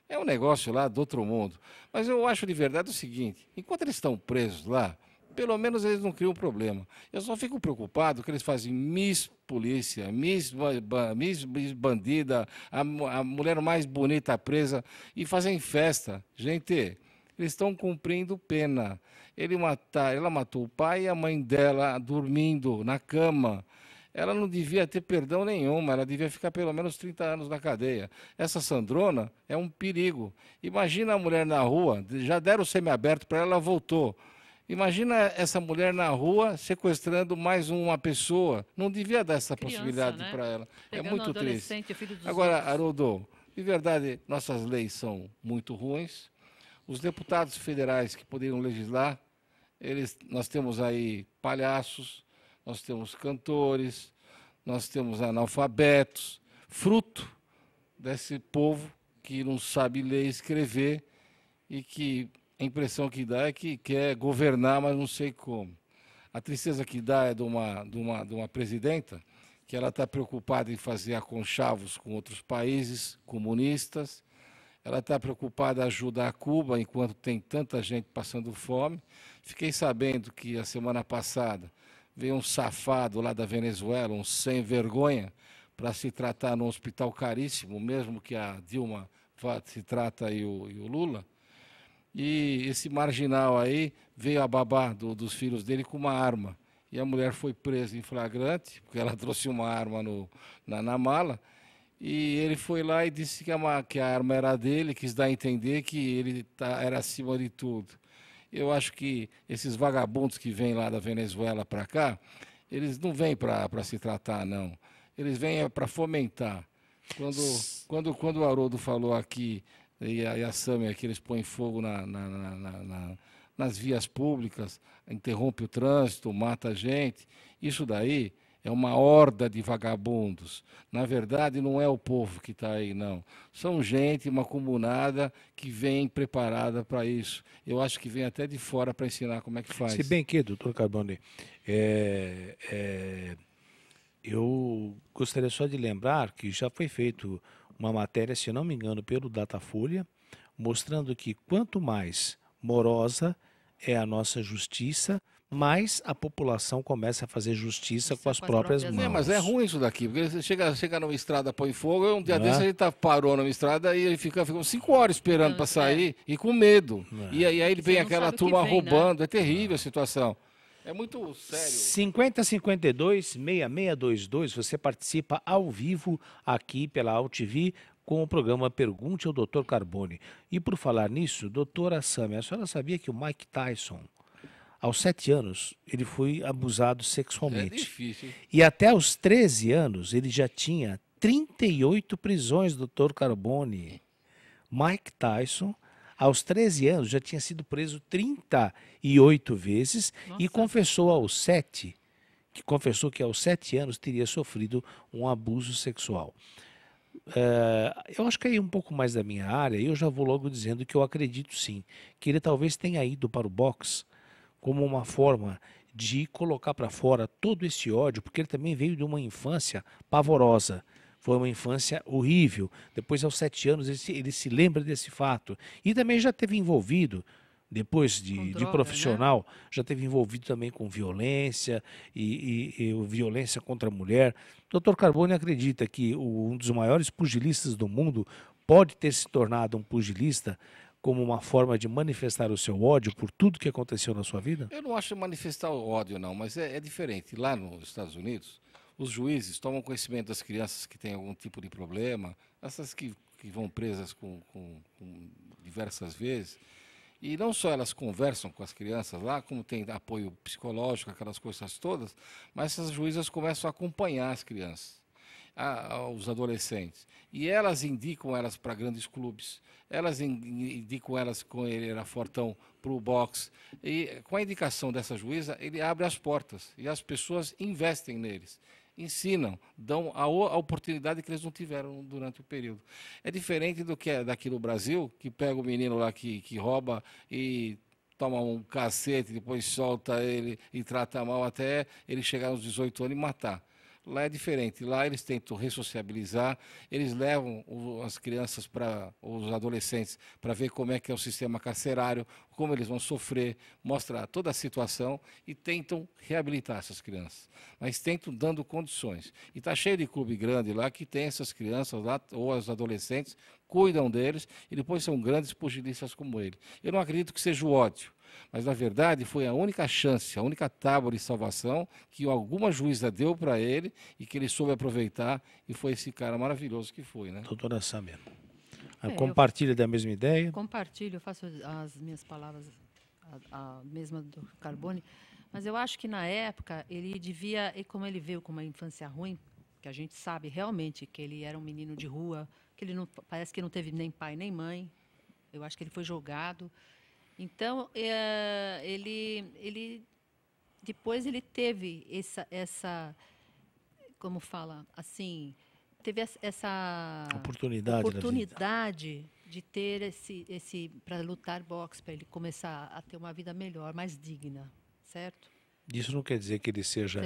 É um negócio lá do outro mundo. Mas eu acho de verdade o seguinte, enquanto eles estão presos lá, pelo menos eles não criam problema. Eu só fico preocupado que eles fazem Miss Polícia, Miss Bandida, a mulher mais bonita presa, e fazem festa. Gente, eles estão cumprindo pena. Ela matou o pai e a mãe dela dormindo na cama. Ela não devia ter perdão nenhuma, ela devia ficar pelo menos 30 anos na cadeia. Essa Sandrona é um perigo. Imagina a mulher na rua, já deram o semiaberto para ela, ela voltou. Imagina essa mulher na rua sequestrando mais uma pessoa. Não devia dar essa Criança, possibilidade né? para ela. Pegando É muito um triste. adolescente, filho dos Agora, outros. Haroldo, de verdade, nossas leis são muito ruins. Os deputados federais que poderiam legislar, nós temos aí palhaços, nós temos cantores, nós temos analfabetos, fruto desse povo que não sabe ler e escrever e que a impressão que dá é que quer governar, mas não sei como. A tristeza que dá é de uma presidenta que ela está preocupada em fazer aconchavos com outros países comunistas, ela está preocupada em ajudar Cuba enquanto tem tanta gente passando fome. Fiquei sabendo que a semana passada veio um safado lá da Venezuela, um sem vergonha, para se tratar num hospital caríssimo, mesmo que a Dilma se trata e o Lula. E esse marginal aí veio a babá dos filhos dele com uma arma. E a mulher foi presa em flagrante, porque ela trouxe uma arma na mala. E ele foi lá e disse que a arma era dele, quis dar a entender que ele era acima de tudo. Eu acho que esses vagabundos que vêm lá da Venezuela para cá, eles não vêm para se tratar, não. Eles vêm para fomentar. Quando o Haroldo falou aqui, e a Sâmia, que eles põem fogo na nas vias públicas, interrompe o trânsito, mata gente. Isso daí é uma horda de vagabundos. Na verdade, não é o povo que está aí, não. São gente, uma comunada que vem preparada para isso. Eu acho que vem até de fora para ensinar como é que faz. Se bem que, doutor Carbone, eu gostaria só de lembrar que já foi feito uma matéria, se não me engano, pelo Datafolha, mostrando que quanto mais morosa é a nossa justiça, mais a população começa a fazer justiça com as próprias mãos. Mas é ruim isso daqui, porque você chega numa estrada, põe fogo, e um dia Não é? desse ele parou numa estrada e ele fica 5 horas esperando para sair e com medo. E aí ele vem não aquela sabe o que turma vem, né? roubando, é terrível a situação. É muito sério. 5052-6622, você participa ao vivo aqui pela AltV com o programa Pergunte ao Dr. Carbone. E por falar nisso, doutora Sâmia, a senhora sabia que o Mike Tyson, aos 7 anos, ele foi abusado É sexualmente. difícil, hein? E até aos 13 anos, ele já tinha 38 prisões, doutor Carbone. Mike Tyson, aos 13 anos, já tinha sido preso 38 vezes e confessou que aos 7 anos teria sofrido um abuso sexual. Eu acho que aí um pouco mais da minha área, e eu já vou logo dizendo que eu acredito sim, que ele talvez tenha ido para o boxe como uma forma de colocar para fora todo esse ódio, porque ele também veio de uma infância pavorosa. Foi uma infância horrível. Depois, aos 7 anos, ele se lembra desse fato. E também já teve envolvido, depois de droga, profissional, já teve envolvido também com violência e violência contra a mulher. Dr. Carbone acredita que um dos maiores pugilistas do mundo pode ter se tornado um pugilista como uma forma de manifestar o seu ódio por tudo que aconteceu na sua vida? Eu não acho manifestar o ódio, não, mas é diferente. Lá nos Estados Unidos, os juízes tomam conhecimento das crianças que têm algum tipo de problema, essas que vão presas com diversas vezes, e não só elas conversam com as crianças lá, como tem apoio psicológico, aquelas coisas todas, mas essas juízas começam a acompanhar as crianças, os adolescentes. E elas indicam elas para grandes clubes, elas indicam elas, com ele era fortão, para o boxe. E com a indicação dessa juíza, ele abre as portas e as pessoas investem neles, ensinam, dão a oportunidade que eles não tiveram durante o período. É diferente do que é daqui no Brasil, que pega o menino lá que rouba e toma um cacete, depois solta ele e trata mal até ele chegar aos 18 anos e matar. Lá é diferente, lá eles tentam ressociabilizar, eles levam as crianças, os adolescentes, para ver como é que é o sistema carcerário, como eles vão sofrer, mostra toda a situação e tentam reabilitar essas crianças. Mas tentam dando condições. E está cheio de clube grande lá que tem essas crianças lá, ou os adolescentes, cuidam deles e depois são grandes pugilistas como ele. Eu não acredito que seja o ódio. Mas, na verdade, foi a única chance, a única tábua de salvação que alguma juíza deu para ele e que ele soube aproveitar, e foi esse cara maravilhoso que foi, né? Doutora Sâmia, eu compartilha da mesma ideia? Compartilho, eu faço as minhas palavras, a mesma do Carbone, mas eu acho que na época ele devia, e como ele veio com uma infância ruim, que a gente sabe realmente que ele era um menino de rua, que ele não, parece que não teve nem pai nem mãe, eu acho que ele foi jogado. Então, depois ele teve essa como fala, assim, teve essa oportunidade de ter esse para lutar boxe, para ele começar a ter uma vida melhor, mais digna, certo? Isso não quer dizer que ele seja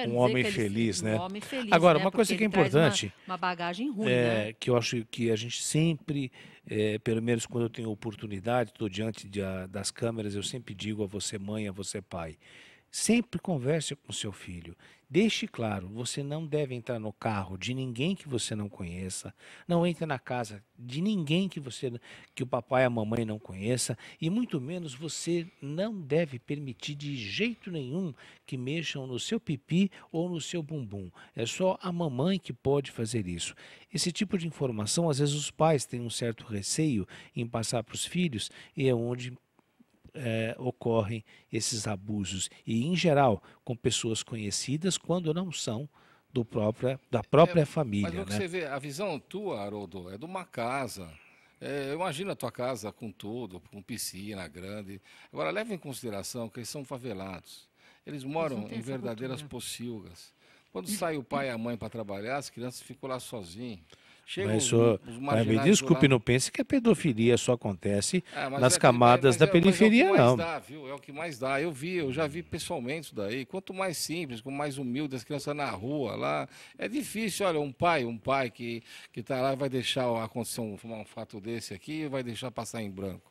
um homem feliz, né? Um homem feliz, Agora, né? uma coisa que é importante, uma bagagem ruim, né? que eu acho que a gente sempre, pelo menos quando eu tenho oportunidade, estou diante das câmeras, eu sempre digo a você mãe, a você pai, sempre converse com seu filho. Deixe claro, você não deve entrar no carro de ninguém que você não conheça, não entre na casa de ninguém que o papai e a mamãe não conheça, e muito menos você não deve permitir de jeito nenhum que mexam no seu pipi ou no seu bumbum. É só a mamãe que pode fazer isso. Esse tipo de informação, às vezes os pais têm um certo receio em passar para os filhos, e é onde ocorrem esses abusos, e em geral com pessoas conhecidas quando não são da própria família. Mas o que você vê, a visão tua, Haroldo, é de uma casa, Imagina a tua casa com tudo, com piscina grande. Agora, leva em consideração que eles são favelados. Eles moram têm em essa verdadeiras cultura. pocilgas. Quando sai o pai e a mãe para trabalhar, as crianças ficam lá sozinhas. Chegam Mas, os me marginais do desculpe, lado. não pense que a pedofilia só acontece Mas nas é que- camadas da mas é o periferia, que mais não. dá, viu? É o que mais dá. Eu já vi pessoalmente isso daí. Quanto mais simples, com mais humilde, as crianças na rua lá, é difícil. Olha, um pai que está lá vai deixar acontecer um fato desse aqui, vai deixar passar em branco.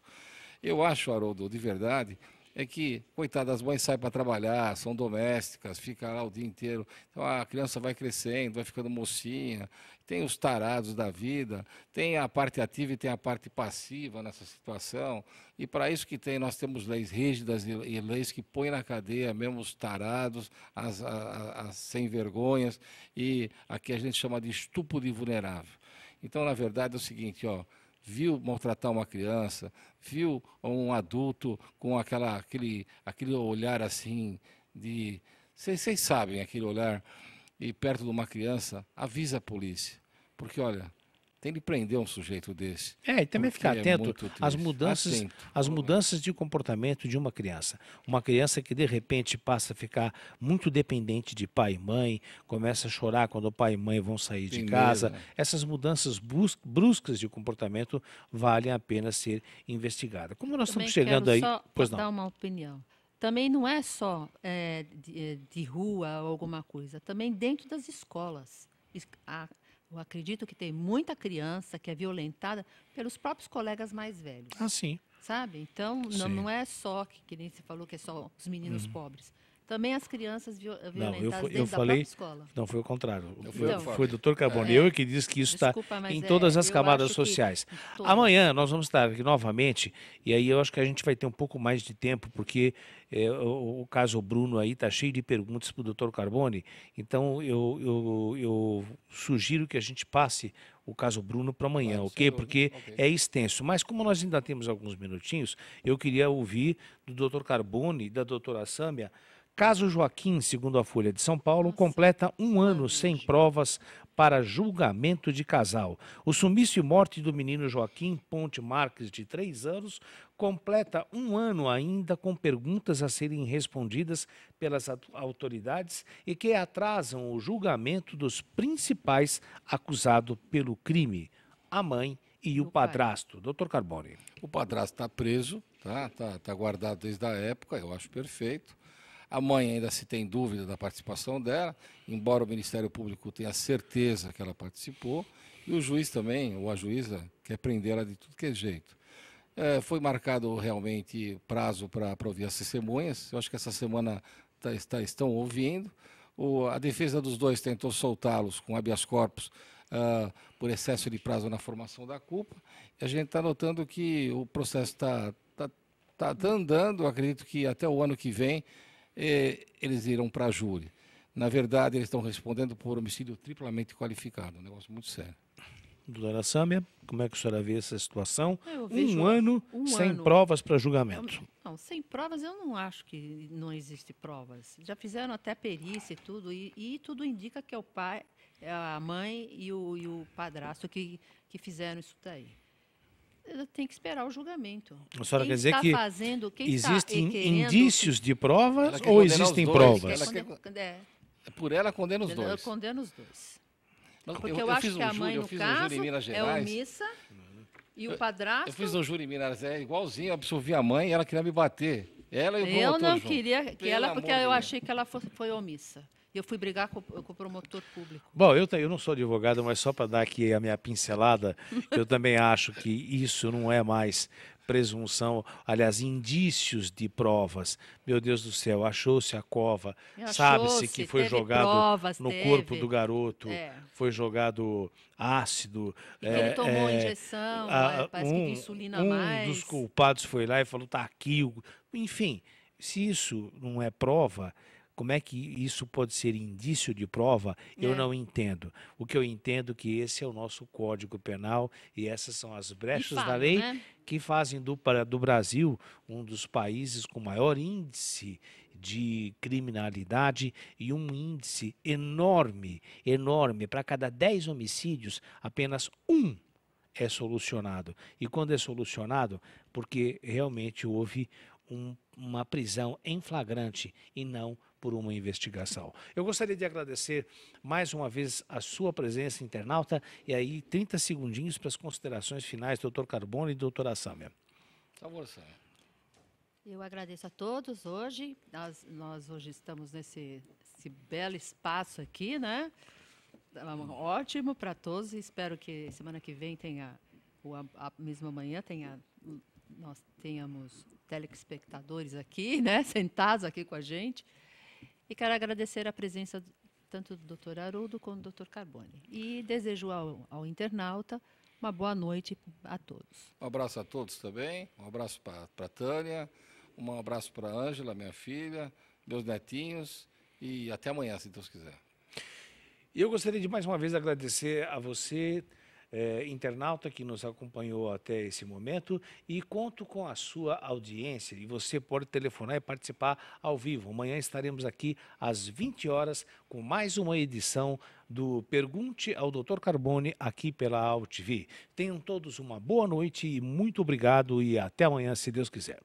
Eu acho, Haroldo, de verdade, é que, coitadas, as mães saem para trabalhar, são domésticas, ficam lá o dia inteiro. Então a criança vai crescendo, vai ficando mocinha, tem os tarados da vida, tem a parte ativa e tem a parte passiva nessa situação. E para isso nós temos leis rígidas e leis que põem na cadeia mesmo os tarados, as sem vergonhas, e aqui a gente chama de estupro de vulnerável. Então, na verdade, é o seguinte, ó. Viu maltratar uma criança, viu um adulto com aquele olhar assim de... Vocês sabem aquele olhar, e perto de uma criança, avisa a polícia. Porque, olha, tem de prender um sujeito desse. E também Porque ficar é atento muito às triste. mudanças, Atento. às mudanças de comportamento de uma criança. Uma criança que de repente passa a ficar muito dependente de pai e mãe, começa a chorar quando o pai e mãe vão sair de Tem casa. medo, né? Essas mudanças bruscas de comportamento valem a pena ser investigadas. Como nós Também estamos chegando aí, quero só pois dar não. uma opinião. Também não é só de rua ou alguma coisa, também dentro das escolas. Eu acredito que tem muita criança que é violentada pelos próprios colegas mais velhos, Ah, sim. sabe? Então, Sim. não é só, que nem você falou, que é só os meninos pobres. Também as crianças Não, violentadas eu dentro da falei, própria escola. não foi o contrário. Então, Foi o doutor Carbone. Eu que disse que isso está Desculpa, mas em todas as eu camadas acho que sociais. todas. Amanhã nós vamos estar aqui novamente, e aí eu acho que a gente vai ter um pouco mais de tempo, porque o caso Bruno aí está cheio de perguntas para o doutor Carbone, então eu sugiro que a gente passe o caso Bruno para amanhã, Claro, ok? sem dúvida. Porque Ok. é extenso. Mas como nós ainda temos alguns minutinhos, eu queria ouvir do doutor Carbone e da doutora Sâmia. Caso Joaquim, segundo a Folha de São Paulo, completa um ano sem provas para julgamento de casal. O sumiço e morte do menino Joaquim Ponte Marques, de 3 anos, completa um ano ainda com perguntas a serem respondidas pelas autoridades e que atrasam o julgamento dos principais acusados pelo crime, a mãe e o O pai. padrasto. Doutor Carbone. O padrasto está preso, tá guardado desde a época, eu acho perfeito. A mãe ainda se tem dúvida da participação dela, embora o Ministério Público tenha certeza que ela participou, e o juiz também, ou a juíza, quer prender ela de tudo que é jeito. Foi marcado realmente prazo para ouvir as testemunhas, eu acho que essa semana estão ouvindo. A defesa dos dois tentou soltá-los com habeas corpus por excesso de prazo na formação da culpa, e a gente está notando que o processo está andando, eu acredito que até o ano que vem eles irão para a júri. Na verdade, eles estão respondendo por homicídio triplamente qualificado, um negócio muito sério. Doutora Sâmia, como é que a senhora vê essa situação? Eu vejo Um ano sem provas para julgamento. Não, sem provas eu não acho que não existe provas. Já fizeram até perícia e tudo, e tudo indica que é o pai, a mãe e o padrasto que fizeram isso daí. Tem que esperar o julgamento. A senhora Quem quer dizer está que fazendo, quem existem está querendo, indícios de provas Ela quer ou condenar existem os dois, provas? Por ela, condena os Eu dois. condeno os dois. Nós- Porque eu acho fiz que um a mãe, júri- eu no fiz um júri caso, em Minas é Gerais. omissa e o padrasto... Eu fiz um júri em Minas, igualzinho, eu absolvi a mãe e ela queria me bater. Ela e o Eu promotor não junto. queria que Pelo ela, porque amor de eu Deus. achei que ela foi omissa. Eu fui brigar com o promotor público. Bom, eu não sou advogado, mas só para dar aqui a minha pincelada, eu também acho que isso não é mais presunção, aliás, indícios de provas. Meu Deus do céu, achou-se a cova, sabe-se que foi teve jogado provas, no teve. corpo do garoto, É. foi jogado ácido. E que ele tomou injeção, parece que de insulina a mais. Um dos culpados foi lá e falou, tá aqui. Enfim, se isso não é prova, como é que isso pode ser indício de prova? Eu não entendo. O que eu entendo é que esse é o nosso Código Penal e essas são as brechas da falam, lei né? que fazem do Brasil um dos países com maior índice de criminalidade e um índice enorme, enorme. Para cada 10 homicídios, apenas um é solucionado. E quando é solucionado, porque realmente houve uma prisão em flagrante e não por uma investigação. Eu gostaria de agradecer mais uma vez a sua presença, internauta, e aí 30 segundinhos para as considerações finais, doutor Carbone e doutora Sâmia. Por favor, Sâmia. Eu agradeço a todos hoje. Nós hoje estamos nesse belo espaço aqui, né? Ótimo para todos. Espero que semana que vem tenha, ou a mesma manhã, nós tenhamos telespectadores aqui, né? Sentados aqui com a gente. E quero agradecer a presença tanto do Dr. Haroldo quanto do Dr. Carbone. E desejo ao internauta uma boa noite a todos. Um abraço a todos também, um abraço para a Tânia, um abraço para a Ângela, minha filha, meus netinhos, e até amanhã, se Deus quiser. E eu gostaria de mais uma vez agradecer a você, internauta, que nos acompanhou até esse momento, e conto com a sua audiência, e você pode telefonar e participar ao vivo. Amanhã estaremos aqui às 20 horas com mais uma edição do Pergunte ao Dr. Carbone aqui pela AltV. Tenham todos uma boa noite e muito obrigado, e até amanhã, se Deus quiser.